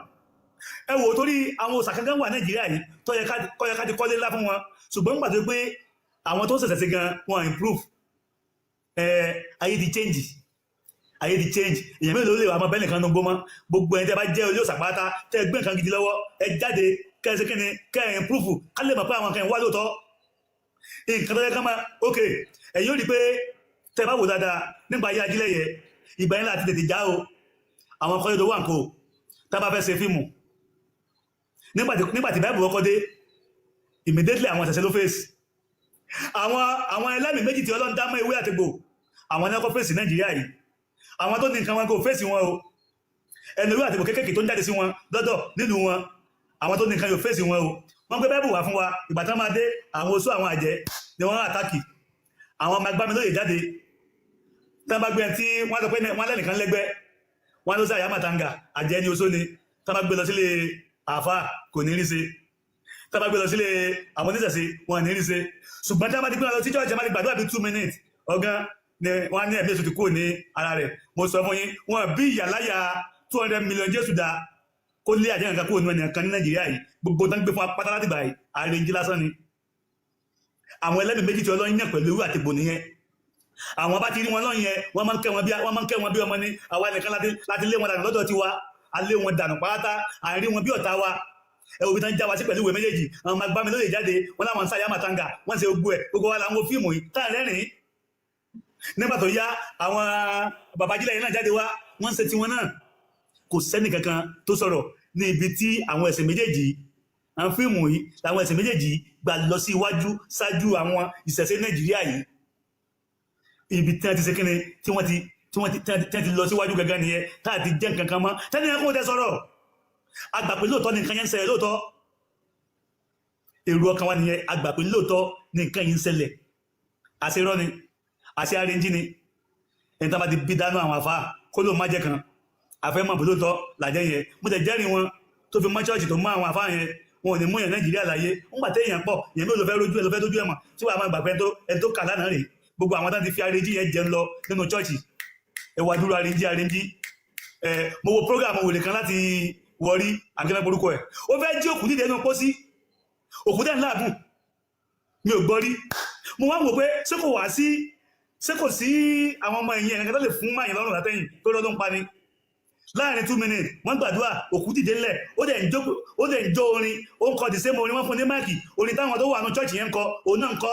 Speaker 6: ẹ wò torí àwọn òòsà kankan wà Nàìjíríà yìí tó yẹ ká ti kọ́lé ńlá fún wọn ṣùgbọ́n nígbà tó pé àwọn tó ń ṣẹ̀ṣẹ̀ sí gan wọn improve ayé ti change èèyàn mélòó lè wà máa bẹ́ẹ̀ nìkan ló ń gbó mọ́ gbogbo ẹni tẹ́ bá jẹ́ olé òòsà pátá tẹ́ gbé nǹkan gidi lọ́wọ́ ẹ jáde kẹ́ẹ̀sì kíni kẹ́ẹ̀ improve ká lè mọ̀ pé àwọn kan wà lóòótọ́ nǹkan tó yẹ ká máa ok ẹ̀yin ò rí pé tẹ́ bá wò dáadáa nípa ayé Ajílẹ̀yẹ ìgbà yẹn láti tètè já o àwọn ọkọ̀ yóò wà nǹkó tá bá fẹ́ ṣe fíìmù nígbàtí báyìí ọkọ̀ dé immediately àwọn ṣẹ̀ṣẹ̀ ló fèsì àwọn ẹlẹ́mìí méjì tí Ọlọ́run dá mọ́ ewé àtìgbò àwọn ní ọkọ̀ fèsì Nàìjíríà yìí àwọn tó ní nǹkan wọn kò fèsì wọn o ẹnu ewé àtìgbò kéékèèké tó ń jáde sí wọn lọ́dọ̀ nínú wọn àwọn tó ní nǹkan yóò fèsì wọn o wọ́n gbé báìbù wá fún wa ìgbà tán máa dé àwọn oṣó àwọn àjẹ́ ni wọ́n àtàkì àwọn ọmọ agbámi lóye jáde tán bá gbé tí wọ́n sọ pé wọ́n lẹ́nìkan lẹ́gbẹ́ wọ́n ló sí àyà màtàǹgà àjẹ́ ni oṣó ni tán bá gbé lọ sílé àfà kò ní rí ṣe tán bá gbé lọ sílé àwọn oníṣẹ̀ṣe wọn ní rí ṣe ṣùgbọ́n tí wọ́n bá ti gbé lọ sí church máa ti gbàdúrà bí 2 minutes ọ̀gán ni wọ́n ní ẹ̀mí èso ti kúrò ní ara rẹ̀ mo sọ fún yín wọ́n bí ìyàláyà 200 million Jésù dá kó ó lé àjẹ́ nǹkan kúrò nínú ẹnì kan ní Nàìjíríà yìí gbogbo tó ń gbé fún apátá láti gbà yìí àrèǹjì lásán ni àwọn ẹlẹ́mìí méjì tí Ọlọ́run yàn pẹ̀lú ewé àti egbò nìyẹn àwọn bá ti rí wọn lọ́yìn yẹn wọ́n máa ń kẹ́ wọn bí ọmọ ní àwa nìkan láti lé wọn dànù lọ́dọ̀ tiwa a lé wọn dànù pátá àárí wọn bí ọ̀tá wa ẹ̀wò bí tán já wa sí pẹ̀lú ìwé méjèèjì àwọn máa gbá mi lóye jáde wọn láwọn ń sáyà màtanga wọ́n ṣe gbogbo wa làwọn fíìmù yìí tá à rẹ́rìn nígbà tó yá àwọn babajílẹ̀ yìí náà jáde wá wọ́n ṣe tiwọn náà kò sẹ́nì kankan tó sọ̀rọ̀ ní ibi tí àwọn ẹ̀sìn méjèèjì àwọn fíìmù yìí làwọn ẹ̀sìn méjèèjì gbà lọ sí iwájú ṣáájú àwọn ìṣẹ̀ṣe Nàìjíríà yìí ibi tí wọ́n ti ṣe kíni tí wọ́n ti lọ síwájú gẹ́gẹ́ nìyẹn táà ti jẹ́ nǹkan kan mọ́ tẹ́ni ẹ̀kọ́ tẹ́ sọ̀rọ̀ agbàpé lóòótọ́ ní nǹkan yẹn ń ṣẹlẹ̀ lóòótọ́ èrò ọkàn wa nìyẹn agbàpé lóòótọ́ ní nǹkan yẹn ń ṣẹlẹ̀ àṣerọ́ ni àṣẹ arẹ́njí ni ẹni tá bá ti bí dánú àwọn afá kó ló má jẹ́ kan àfẹ́ mọ̀ lóòótọ́ làjẹ́ yẹn mo tẹ̀ jẹ́rìí wọn tó fi mọ́ ṣọ́ọ̀ṣì tó mọ́ àwọn afá yẹn wọn ò ní mú yẹn Nàìjíríà láyé ń gbà téèyàn pọ̀ yẹn bí ó lọ fẹ́ rójú ẹ̀ lọ fẹ́ tójú ẹ̀ mọ̀ tí wàá máa gbà pé ẹni tó kà lánàá rèé gbogbo àwọn tán ti fi arẹ́njí yẹn jẹun lọ nínú ṣọ́ọ̀ṣì ẹwà dúró arẹ́njí mo wo program wòlé kan láti wọrí àgbẹ̀mẹ́ porúkọ ẹ̀ ó fẹ́ jí òkú dídé nínú pósí òkú dẹ̀ ńláàgùn mi ò gbọ́ rí mo wá wò pé ṣé kò sí àwọn ọmọ ìyẹn ẹ̀ka tó lè fún máyìn lọ́rùn látẹ̀yìn tó lọ́dún pa ni láàrin 2 minutes wọ́n gbàdúrà òkú dìde ńlẹ̀ ó dẹ̀ ń jó orin ó ń kọ the same orin wọ́n fún ní máàkì orin táwọn tó wà ní chọ́ọ̀chì yẹn ń kọ òun náà ń kọ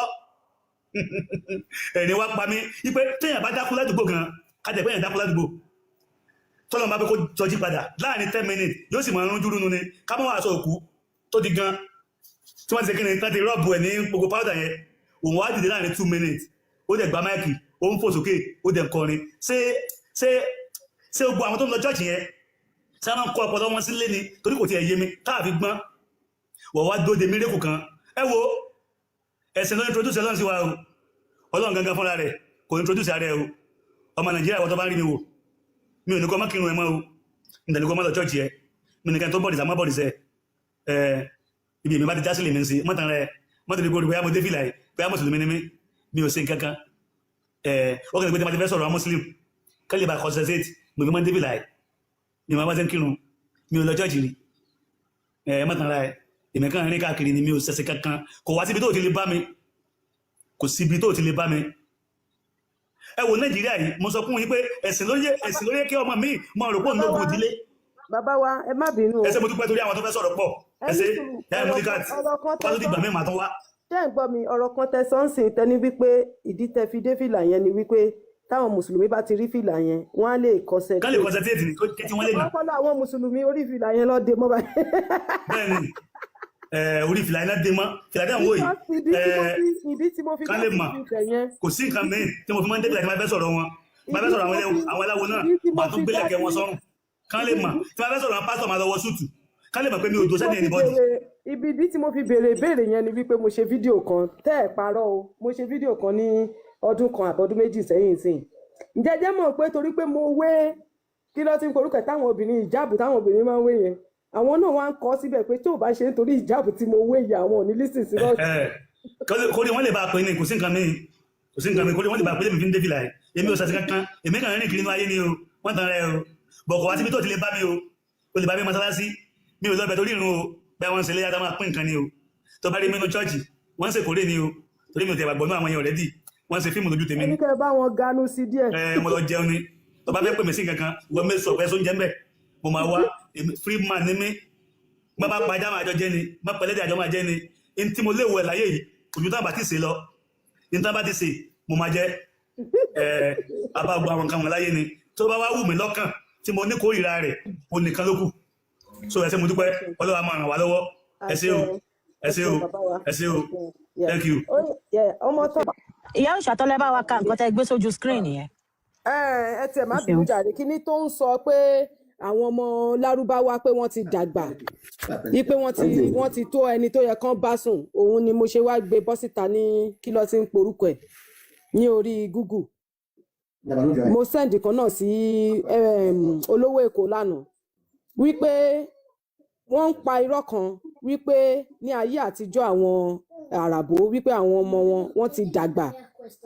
Speaker 6: ẹni wá pa mí wípé téèyàn bá dákú ládùúgbò gan kájẹ pé èèyàn dákú ládùúgbò tọ́lọ́mọ bá pé kó jọjí padà láàrin 10 minutes yóò sì máa ń rújú rúnu ni ká mọ́ wàá sọ òkú tó di gan tí wọ́n ti ṣe kí ni tán ti rọ́ọ̀bù ẹ̀ ní gbogbo powder yẹn òun wá dìde láàrin 2 minutes ó dẹ̀ gba máìkì ó ń fò sókè ó dẹ̀ ń kọrin ṣé gbogbo àwọn tó ń lọ church yẹn ṣé wọ́n kọ́ ọpọlọ wọn sílé ni torí kò tiẹ̀ yé mi táàfin gbọ́n wọ́n wá dóde mírèkù kan ẹ wo ẹ̀sìn ló introduce Ọlọ́run sí wa o Ọlọ́run gangan fúnra rẹ̀ kò introduce ààrẹ o ọmọ Nàìjíríà wọ́n tó bá ń rí mi wò mi ò ní kọ́ mọ́ kírun ẹ mọ́ o ìdẹ̀ ní kọ́ mọ́ lọ church yẹ mi nìkan tó bọ̀dìsà mọ́ bọ̀dìsẹ̀ ibi èmi bá ti jásílẹ̀ mi ń sí mọ́tàn rẹ̀ mọ́tàn ní kó rí bóyá mo dé fìlà yìí bóyá mùsùlùmí ni mi ò ṣe nǹkan kan ó kẹ́lẹ̀ pé tí ma ti fẹ́ sọ̀rọ̀ muslim kẹ́lẹ̀ bá concentrate mo fi mọ́ dé fìlà yìí mi ò máa bá ṣe ń kírun mi ò lọ church rí mọ́tàn rẹ̀ èmi kan rìn káàkiri ni mi ò ṣẹ̀ṣẹ̀ kankan kò wá síbi tó ti lè bá mi kò síbi tó ti lè bá mi ẹ wo Nàìjíríà yìí mo sọ fún yín pé ẹ̀sìn ló yẹ kí ọmọ mi mọ rò pọ̀ lóògùn ìdílé.
Speaker 3: Bàbá wa ẹ má bínú o.
Speaker 6: ẹsẹ̀ mo dúpẹ́ torí àwọn tó fẹ́ sọ̀rọ̀ pọ̀ ẹsẹ̀ yáà mo ní káàtì wọ́n tó ti gbà mí màá tán wá.
Speaker 3: ṣé ń gbọ́ mi ọ̀rọ̀ kan tẹ sọ́nsìn tẹni wípé ìdí tẹ fi dé fìlà yẹn ni wípé táwọn mùsùlùmí bá ti rí fìlà yẹn wọ́n á lè kọsẹ̀.
Speaker 6: ká lè kọsẹ̀ tí ètì ní kí wọ́n lè gbà.
Speaker 3: wọ́n kọ́ àwọn mùsùlùmí orí fìlà yẹn lọ́ọ́ dé mọ́ báyìí.
Speaker 6: bẹ́ẹ̀ni orí fìlà iná dé mọ́ fìlà dé àwọn òye ká lè mọ̀ kò sí nǹkan mìíràn tí mo fi máa ń débìlà tí máa fẹ́ sọ̀rọ̀ wọn máa fẹ́ sọ̀rọ̀ àwọn aláwo náà máa tún gbélé ẹ̀kẹ́ wọn sọ́run ká lè mọ̀ tí máa fẹ́ sọ̀rọ̀ àwọn pásítọ̀ máa lọ wọ súùtù ká lè mọ̀ pé mi ò dó sẹ́ni ẹnìbọ́dì.
Speaker 3: ibi ìdí tí mo fi béèrè ìbéèrè yẹn ni wípé mo ṣe fídíò kan tẹ́ ẹ̀ parọ́ o mo ṣe fídíò kan ní ọdún kan àbọ̀dún méjì sẹ́yìn sìn ǹjẹ́ jẹ́ mọ̀ pé torí pé mo wé kí ló ti ń korúkẹ̀ táwọn obìnrin ìjáàbù táwọn obìnrin máa ń wé yẹn àwọn náà wá ń kọ síbẹ̀ pé tí ò bá ṣe nítorí ìjáàbù tí mo wé yìí àwọn ò ní lísìn sí lọ́sùn.
Speaker 6: kórè wọn lè bá a pè ní kò sí nǹkan mi kórè wọn lè bá a pè ní mi fi ń dé fìlà yìí èmi ò sàṣẹ kankan èmi kàn rìn kiri inú ayé ni o wọ́n tan rẹ o bọ̀kọ̀ wá síbi tó ti lè bá mi o lè bá mi mọ́sálásí mi ò lọ bẹ̀ torí ìrun o bẹ́ẹ̀ wọ́n ń ṣe lé yàtọ̀ máa pín nǹkan ni o tó bá rí mi nínú chọ́ọ̀chì wọ́n ń ṣe kórè ni o torí mi ò tẹ̀ gbàgbọ́ náà àwọn èèyàn rẹ̀ dì wọ́n ń ṣe fíìmù lójú tèmi ni.
Speaker 3: ẹni kẹ́ bá wọn ganu sí díẹ̀.
Speaker 6: mo lọ jẹun ni tó bá fẹ́ pè mí sí kankan wọ́n mi sọ pé sóúnjẹ ń bẹ̀ mo máa wá free man ní mí má bá pa ajá máa jọ jẹ́ ni má pẹ̀lẹ́dẹ̀ àjọ máa jẹ́ ni in tí mo léwu ẹ̀ láyé yìí ojú tá bá ti sè lọ in tá bá ti sè mo máa jẹ́ abágbó àwọn nǹkan wọn láyé ni tó bá wá wù mí lọ́kàn tí mo ní kórìíra rẹ̀ o nìkan ló kù so ẹ ṣé mo dúpẹ́ Ọlọ́run máa ràn wá lọ́wọ́ ẹ ṣé o ẹ ṣé o ẹ ṣé o thank you.
Speaker 4: ìyá òṣàtọ́lẹ́ bá wa ka nǹkan tẹ́ gbé sójú screen yẹn.
Speaker 3: ẹ tiẹ̀ má bínú jàre kíní tó ń sọ pé àwọn ọmọ lárúbáwá pé wọ́n ti dàgbà wípé wọ́n ti tó ẹni tó yẹ kán bá sùn òun ni mo ṣe wá gbé bọ́ síta ní kí ló ti ń porúkọ ẹ̀ ní orí Google mo send kan náà sí olówó Èkó lánàá wípé wọ́n ń pa irọ́ kan wípé ní ayé àtijọ́ àwọn àràbò wípé àwọn ọmọ wọn ti dàgbà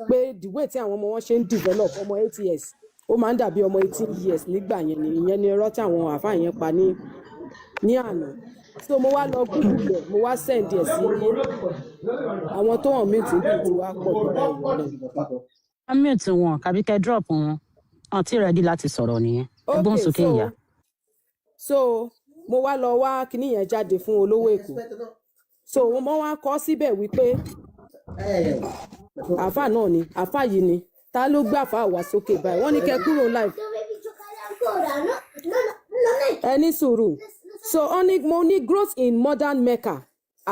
Speaker 3: pé the way tí àwọn ọmọ wọn ṣe ń develop ọmọ 8 years ó máa ń dàbí ọmọ 18 years nígbà yẹn ni ìyẹn ni irọ́ tí àwọn àfáà yẹn pa ní ní àná so mo wá lọ google ẹ̀ mo wá send ẹ̀ sí àwọn tó hàn mí tí bí ti wá pọ̀ jù báyìí náà.
Speaker 4: mute wọn kàbí kẹ́ drop wọn àǹtí ready láti sọ̀rọ̀ nìyẹn ẹgbọn sókè ìyá.
Speaker 3: so mo wá lọ wá kíní yẹn jáde fún olówó èkó so mo wá kọ síbẹ̀ wípé àáfà náà ni àáfà yìí ni ta ló gbé àáfà wá sókè báyìí wọ́n ní kẹ́ kúrò live ẹni sùúrù so mo ní growth in modern Mecca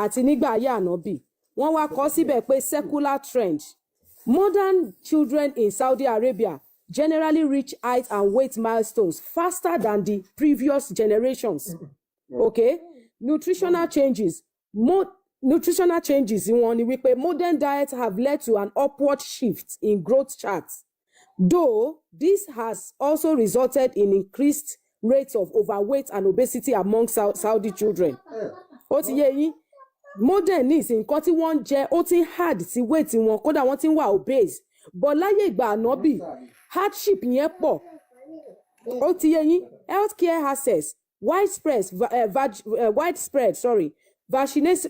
Speaker 3: àti nígbà ayé ànábì wọ́n wá kọ síbẹ̀ pé secular trend modern children in Saudi Arabia generally reach height and weight milestones faster than the previous generations. Okay? Nutritional changes wọn ni wípé modern diets have led to an upward shift in growth charts. Though this has also resulted in increased rates of overweight and obesity among Saudi children. Ó ti yé yín modern ní ìsìn nǹkan tí wọ́n ń jẹ ó ti ń hard sí weight wọn kódà wọ́n ti ń wà obese but láyé ìgbà ànábì hardship yẹn pọ̀ ó ti yé yín healthcare access widespread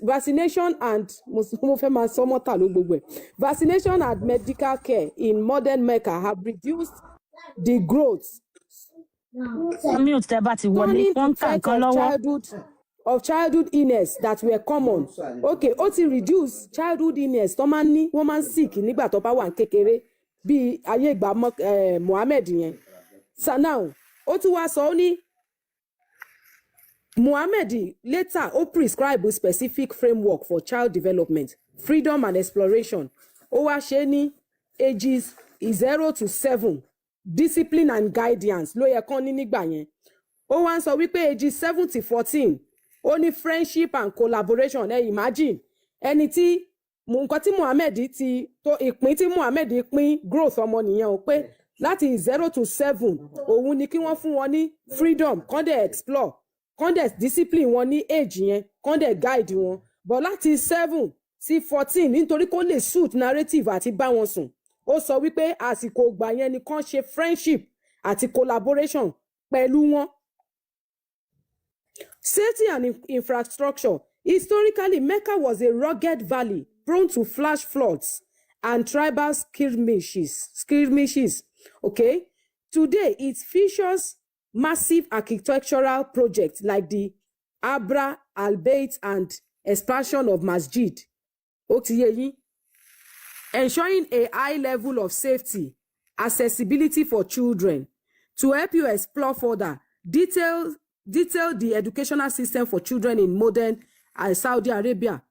Speaker 3: vaccination and mo fẹ́ máa sọ mọ́tà ló gbogbo ẹ̀ vaccination and medical care in modern Mecca have reduced the growth
Speaker 4: mute tẹ́ bá ti wọlé wọ́n kà nǹkan lọ́wọ́.
Speaker 3: Of childhood illness that were common. Okay, ó ti reduce childhood illness tó máa ń ní wọ́n máa ń sick nígbà tó bá wà ní kékeré bí ayé ìgbà Muhammad yẹn. So now ó tún wá sọ ó ní Muhammad later ó prescribe specific framework for child development, freedom and exploration. Ó wá ṣe ní ages 0 to 7 discipline and guidance ló yẹ kán ní nígbà yẹn. Ó wá ń sọ wípé ages 7 to 14 ó ní friendship and collaboration imagine ẹni tí nǹkan tí Muhammad ti tó ìpín tí Muhammad pín growth ọmọ nìyẹn o pé láti 0 to 7 òun ni kí wọ́n fún wọn ní freedom kán dẹ̀ explore kán dẹ̀ discipline wọn ní age yẹn kán dẹ̀ guide wọn but láti 7 sí 14 nítorí kó lè suit narrative àti bá wọn sùn ó sọ wípé àsìkò ìgbà yẹn ni kán ṣe friendship àti collaboration pẹ̀lú wọn. Safety and infrastructure. Historically, Mecca was a rugged valley prone to flash floods and tribal skirmishes. Okay? Today, it features massive architectural projects like the Abra al-Bayt and expansion of Masjid. Ensuring a high level of safety, accessibility for children. To help you explore further, detail the educational system for children in modern Saudi Arabia.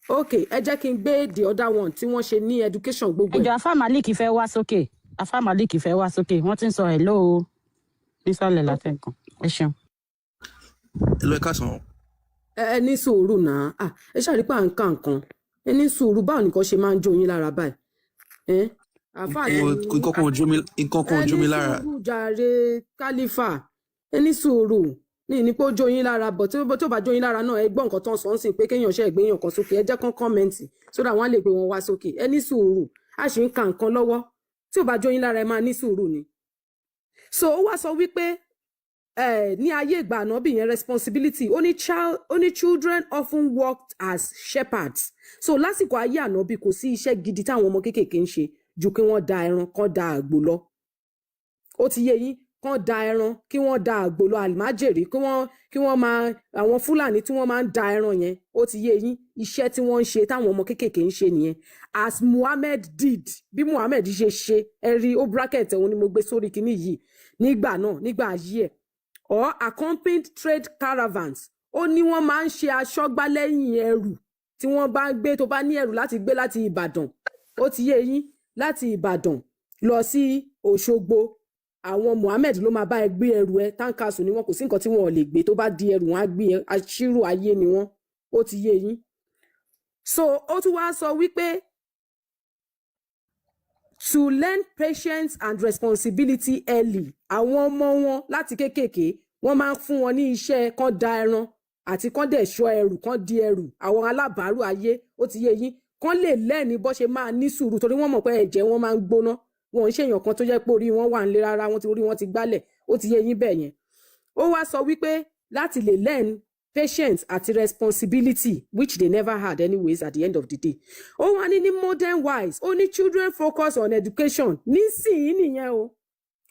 Speaker 3: Okay, ẹ jẹ́ kí n gbé the other one tí wọ́n ṣe ní education gbogbo.
Speaker 4: Ẹjọ́ Afá Malik fẹ́ wá sókè. Afá Malik fẹ́ wá sókè. Wọ́n ti ń sọ hello nísàlẹ̀ látẹ̀kàn. Ẹ ṣeun.
Speaker 8: Hello, ẹ káàsán.
Speaker 3: Ẹ ní sùúrù náà. Ẹ ṣàrípà nǹkan. Ẹ ní sùúrù báwo nìkan ṣe máa ń jó yín lára báyìí. Àfáà
Speaker 8: nǹkan kan ò jó mi lára.
Speaker 3: Ẹ ní sùúrù jàre Khalifa. Ẹ ní sùúrù ní pé ó jó yín lára bọ̀ tí ó bá jó yín lára náà ẹ gbọ́ nǹkan tó ń sọ ń sìn pé kéèyàn ṣe ẹ̀gbẹ́yàn kan sókè ẹ jẹ́ kán kọ́mẹ́ǹtì sódà wọ́n á lè gbé wọn wá sókè ẹ ní sùúrù a sì ń ka nǹkan lọ́wọ́ tí ò bá jó yín lára ẹ máa ní sùúrù ni. So ó wá sọ wípé ní ayé ìgbà ànábì yẹn responsibility ó ní children often worked as shepherds. So lásìkò ayé ànábì kò sí iṣẹ́ gidi táwọn ọmọ kéékèèké ń ṣe ju kí wọ́n da ẹran kán da àgbò lọ. Ó ti yé yín kán da ẹran kí wọ́n da àgbò lọ àlùmájèrè kí wọ́n máa àwọn fúlàní tí wọ́n máa ń da ẹran yẹn ó ti yé yín iṣẹ́ tí wọ́n ń ṣe táwọn ọmọ kéékèèké ń ṣe nìyẹn as Muhammad did bí Muhammad ṣe ẹ rí ó bracket òun ni mo gbé sórí kinní yìí nígbà náà nígbà ayé ẹ̀ or accompanied trade caravans ó ní wọ́n máa ń ṣe aṣọ́gbá lẹ́yìn ẹrù tí wọ́n bá gbé tó bá ní ẹrù láti gbé láti Ìbàdàn ó ti yé yín láti Ìbàdàn lọ sí Òṣogbo àwọn Muhammad ló máa bá ẹ gbé ẹrù ẹ táǹkàsù ni wọn kò sí nǹkan tí wọn ò lè gbé tó bá di ẹrù wọn á gbé aṣírò ayé ni wọn ó ti yé yín. So ó tún wá sọ wípé to learn patience and responsibility early àwọn ọmọ wọn láti kéékèèké wọn máa ń fún wọn ní iṣẹ́ kán da ẹran àti kán dẹ̀ ṣọ́ ẹrù kán di ẹrù àwọn alábàárù ayé ó ti yé yín kán lè lẹ́ẹ̀ni bó ṣe máa ní sùúrù torí wọ́n mọ̀ pé ẹ̀jẹ̀ wọn máa ń gbóná wọn ń ṣèyàn kan tó jẹ́ pé orí wọn wà nílé rárá wọn ti gbálẹ̀ ó ti yé yín bẹ́ẹ̀ yẹn. Ó wá sọ wípé láti lè learn patience àti responsibility which they never had anyways at the end of the day. Ó wá ní modern wise ó ní children focus on education nísìnyí nìyẹn o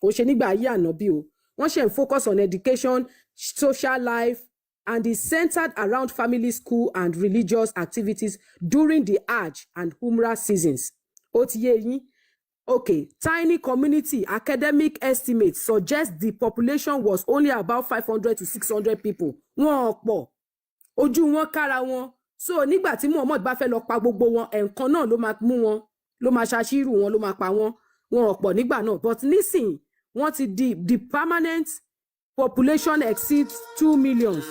Speaker 3: kò ṣe nígbà ayé ànábì o wọ́n ṣe ń focus on education social life and is centered around family school and religious activities during the Hajj and Umrah seasons. Ó ti yé yín. Okay, tiny community academic estimates suggest the population was only about 500 to 600 people. Wọ́n pọ̀. Ojú wọn kára wọn. So nígbà tí Muhammad bá fẹ́ lọ pa gbogbo wọn, ẹ̀ǹkan náà ló máa mú wọn, ló máa ṣàṣírù wọn, ló máa pa wọn. Wọ́n pọ̀ nígbà náà. But nísìnyí, wọ́n ti the permanent population exceeds 2 million.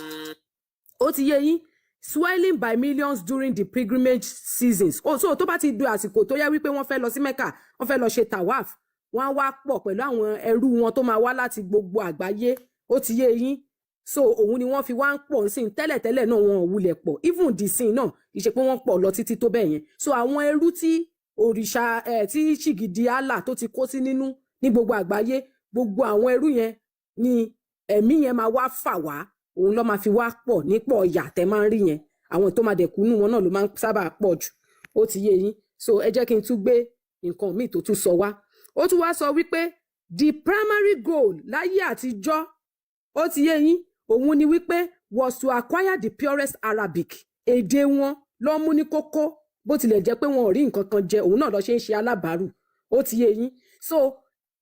Speaker 3: Ó ti yé yín. Swelling by millions during the pilgrimage seasons. Oh, so tó bá ti do àsìkò tó yẹ wípé wọ́n fẹ́ lọ sí Mecca, wọ́n fẹ́ lọ ṣe tawaf, wọ́n wá pọ̀ pẹ̀lú àwọn ẹrú wọn tó máa wá láti gbogbo àgbáyé. Ó ti yé yín. So òun ni wọ́n fi wá ń pọ̀ nsìn tẹ́lẹ̀tẹ́lẹ̀ náà wọn ò wulẹ̀ pọ̀. Even the sin náà, ìṣe pé wọ́n pọ̀ lọ títí tó bẹ́ẹ̀ yẹn. So àwọn ẹrú tí òrìṣà tí Ṣìgìdì Allah tó ti kó sí nínú ní gbogbo àgbáyé, gbogbo àwọn ẹrú yẹn ni ẹ̀mí yẹn máa wá fà wá. Òun ló máa fi wá pọ̀ nípò ọ̀yà tẹ́ máa ń rí yẹn àwọn tó máa dẹ̀kúnú wọn náà ló máa ń sábà pọ̀ jù ó ti yé yín so ẹ jẹ́ kí n tún gbé nǹkan míì tó tún sọ wá ó tún wá sọ wípé the primary goal láyé àtijọ́ ó ti yé yín òun ni wípé was to acquire the purest Arabic èdè wọn ló mú ní kókó bó tilẹ̀ jẹ́ pé wọn ò rí nǹkan kan jẹ òun náà ló ṣe ń ṣe alábàárù ó ti yé yín so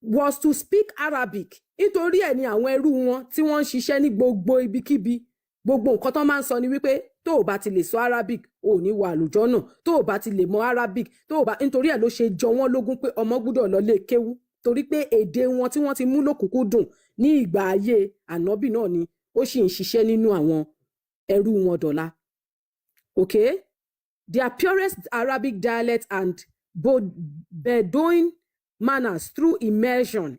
Speaker 3: was to speak Arabic nítorí ẹ̀ ni àwọn ẹrú wọn tí wọ́n ń ṣiṣẹ́ ní gbogbo ibikíbi gbogbo nǹkan tó máa ń sọ ni wípé tó o bá ti lè sọ Arabic ò ní wà àlùjọ náà tó o bá ti lè mọ Arabic tó o bá nítorí ẹ̀ ló ṣe jọ wọ́n lógún pé ọmọ gbọ́dọ̀ lọ lé kéwú torí pé èdè wọn tí wọ́n ti mú lókùnkúndùn ní ìgbà ayé ànábì náà ni ó sì ń ṣiṣẹ́ nínú àwọn ẹrú wọn dọ̀la okay their purest Arabic dialect and Bedouin manners through immersion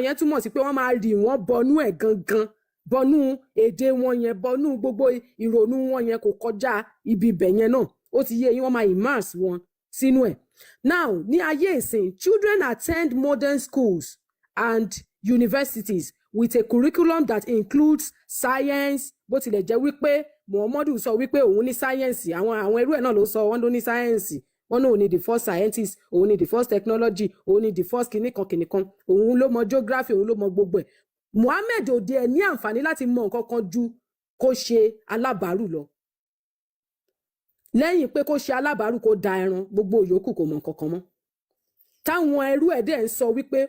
Speaker 3: yẹn túmọ̀ sí pé wọ́n máa rì wọ́n bọnú ẹ̀ gangan bọnú èdè wọn yẹn bọnú gbogbo ìrònú wọn yẹn kò kọjá ibi ibẹ̀ yẹn náà ó ti yé yín wọ́n máa immerse wọn sínú ẹ̀. Now ní ayé ìsìn children attend modern schools and universities with a curriculum that includes science bó tilẹ̀ jẹ́ wípé Muhammadu sọ wípé òun ní sáyẹ́ǹsì àwọn ẹrú ẹ̀ náà ló sọ wọ́n ló ní sáyẹ́ǹsì wọ́n náà òun ni the first scientist òun ni the first technology òun ni the first kìnìkan òun ló mọ geography òun ló mọ gbogbo ẹ̀. Muhammed òde ẹ̀ ní àǹfààní láti mọ nǹkan kan ju kó ṣe alábàárù lọ lẹ́yìn pé kó ṣe alábàárù kó da ẹran gbogbo yòókù kò mọ nǹkan kan mọ́ táwọn ẹrú ẹ̀ dẹ̀ ń sọ wípé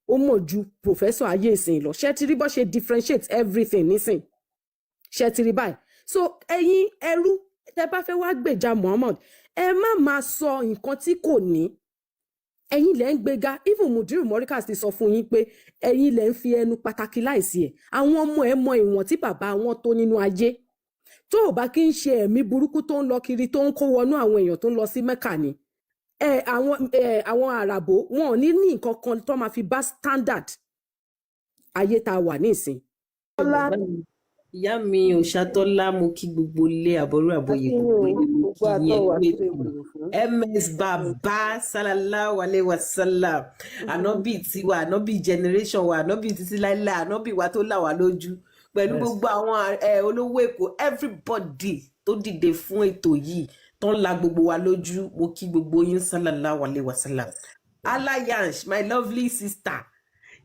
Speaker 3: ó mọ̀ ju professor ayé ìsìn lọ ṣé ti rí bó ṣe differentiate everything nísìn ṣé ti rí báyìí so ẹ̀yin ẹrú tẹ́ bá fẹ́ wá gbèjà Muhammad ẹ má máa sọ nǹkan tí kò ní ẹ̀yin lẹ ń gbéga even Mudiru Morikas ti sọ fún yín pé ẹ̀yin lẹ ń fi ẹnu pàtàkì láìsí ẹ̀ àwọn ọmọ ẹ̀ mọ ìwọ̀n tí bàbá wọn tó nínú ayé tó ò bá kí ń ṣe ẹ̀mí burúkú tó ń lọ kiri tó ń kó wọnú àwọn èèyàn tó ń lọ sí Mẹ́kà ni àwọn àràbò wọn ò ní nǹkan kan tó máa fi bá standard ayé tá a wà ní ìsìn.
Speaker 9: Ìyá mi Òṣàtọ́lá mo kí gbogbo ilé àbọ̀rú àbọ̀yè gbogbo ìyẹn MS Baba sallallahu alaihi wasallam ànábì tiwa ànábì generation wa ànábì títí láíláí ànábì wa tó là wá lójú pẹ̀lú gbogbo àwọn olówó Èkó everybody tó dìde fún ètò yìí tó ń la gbogbo wa lójú mo kí gbogbo yín sallallahu alaihi wasallam Alayansh my lovely sister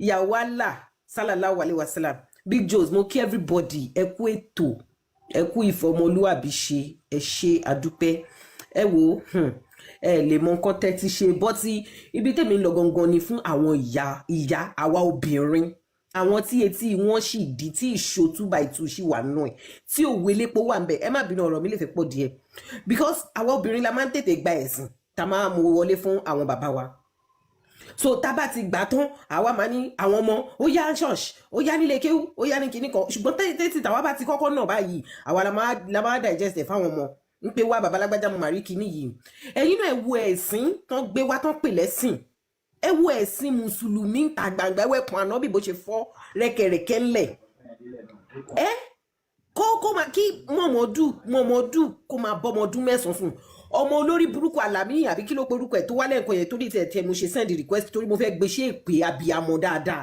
Speaker 9: ìyàwó Allah sallallahu alaihi wasallam Big Joes mo kí everybody ẹ kú ètò ẹ kú ìfọmọlúwàbí ṣe ẹ ṣe àdúpẹ́ ẹ wò ẹ lè mọ nǹkan tẹ́tí ṣe bọ́tí ibi tèmi ń lọ gangan ni fún àwọn ìyá àwa obìnrin àwọn tí etí wọn sì di tí ìṣó 2x2 sì wà nù ẹ tí òwe lépo wà ń bẹ ẹ má bínú ọ̀rọ̀ mi lè fẹ́ pọ̀ díẹ̀ because àwa obìnrin la máa ń tètè gba ẹ̀sìn tá máa mú wọlé fún àwọn bàbá wa so tábà ti gbà tán àwa máa ní àwọn ọmọ ó yá church ó yá nílé kéwú ó yá ní kinní kan ṣùgbọ́n tẹ́tí tàwa bá ti kọ́kọ́ náà báyìí àwa la máa digest ẹ̀ fáwọn ọmọ ń pé wá bàbá lágbájá mo máa rí kinní yìí ẹ̀yin náà ẹ wo ẹ̀sìn tán gbé wá tán pè lẹ́sìn ẹ wo ẹ̀sìn mùsùlùmí ta gbangba ẹwẹ́pọ̀n ànábì bó ṣe fọ́ rẹ́kẹrẹ́kẹ́ ńlẹ̀ ẹ kó máa kí mọ̀mọ́dù kó máa bọ́mọdún mẹ́sàn-án fún ọmọ olórí burúkú Àlàmí àbí kí ló pe orúkọ ẹ̀ tó wálé nǹkan yẹn tó dé tẹ̀ mo ṣe send request torí mo fẹ́ gbé ṣé èpè abiyamọ dáadáa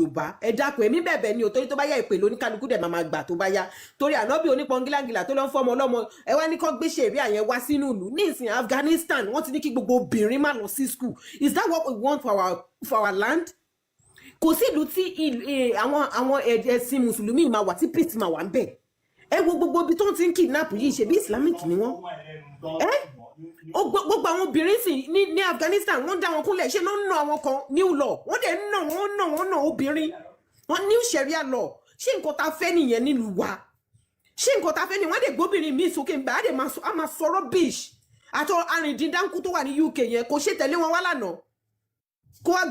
Speaker 9: Yorùbá ẹ dákun èmi bẹ̀bẹ̀ ni ò torí tó bá yá ìpè lóníkálukú dẹ̀ máa gbà tó bá yá torí ànábì onípọngílángìlà tó lọ ń fọmọ ọlọ́mọ ẹ wá ní kó gbé ṣèrí àyẹn wá sínú ìlú ní ìsìn Afghanistan wọ́n ti ní kí gbogbo obìnrin má lọ sí school is that what we want for our land? Kò sí ìlú tí àwọn ẹ̀sìn mùsùlùmí máa wà tí peace máa wà ń bẹ̀ ẹ wo gbogbo ibi tó ń ti ń kidnap yìí ṣe bí Islamic ni wọ́n gbogbo àwọn obìnrin sì ní Afghanistan wọ́n dá wọn kúnlẹ̀ ṣé ló ń ná àwọn kan new law wọ́n dẹ̀ ń ná obìnrin wọ́n new sharia law ṣé nǹkan tá a fẹ́ nìyẹn nílùú wa ṣé nǹkan tá a fẹ́ nìyẹn wọ́n dẹ̀ gbóbìnrin míì sókè ń bá a dẹ̀ máa sọ̀rọ̀ bish àtọ arìndíndáńkú tó wà ní UK yẹn kò ṣe tẹ̀lé wọn wá lánàá kó wá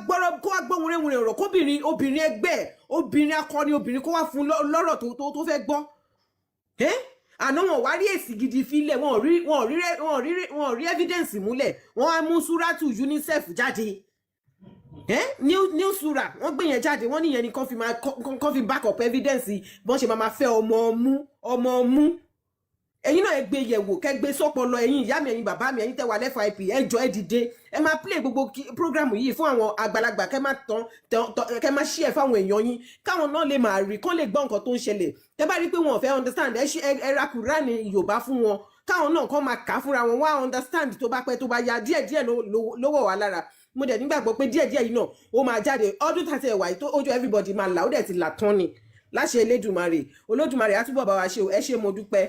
Speaker 9: gbọ́ wúrẹ́wúrẹ́ ọ̀rọ̀ kóbìnrin obìnrin ẹgbẹ́ obìnrin akọni obìnrin kó wá fún lọ́rọ̀ tó fẹ́ gbọ́ àná wọn wá rí èsì gidi fílẹ̀ wọn rí evidence múlẹ̀ wọn á mú súrátù UNICEF jáde new sura wọn gbé yẹn jáde wọn níyẹn ni kàn fi back up evidence bọ́n ṣe máa fẹ́ ọmọ ọmú ẹ̀yin náà ẹ gbé yẹ̀wò kẹ́ gbé sọ́pọlọ ẹ̀yin ìyá mi ẹ̀yin bàbá mi ẹ̀yin tẹ́ wà FIP ẹ jọ̀ọ́ ẹ dìde ẹ máa play gbogbo program yìí fún àwọn àgbàlagbà kẹ́ máa share fáwọn èèyàn yín káwọn náà lè máa rí kán lè gbọ́ nǹkan tó ń ṣẹlẹ̀ tẹ́ bá rí pé wọn ò fẹ́ understand ẹ ra Kùránì Yorùbá fún wọn káwọn náà kàn máa kà á fúnra wọn wá understand tó bá pẹ́ tó bá yá díẹ̀díẹ̀ ló wọ̀ wá lára mo dẹ̀ nígbàgbọ́ pé díẹ̀díẹ̀ yìí náà ó máa jáde ọdún tàti ẹ̀wà yìí tó ojú everybody máa là ó dẹ̀ ti là tán ni láṣẹ Elédùmarè Olódùmarè á túbọ̀ bá wa ṣe ẹ ṣé mo dúpẹ́.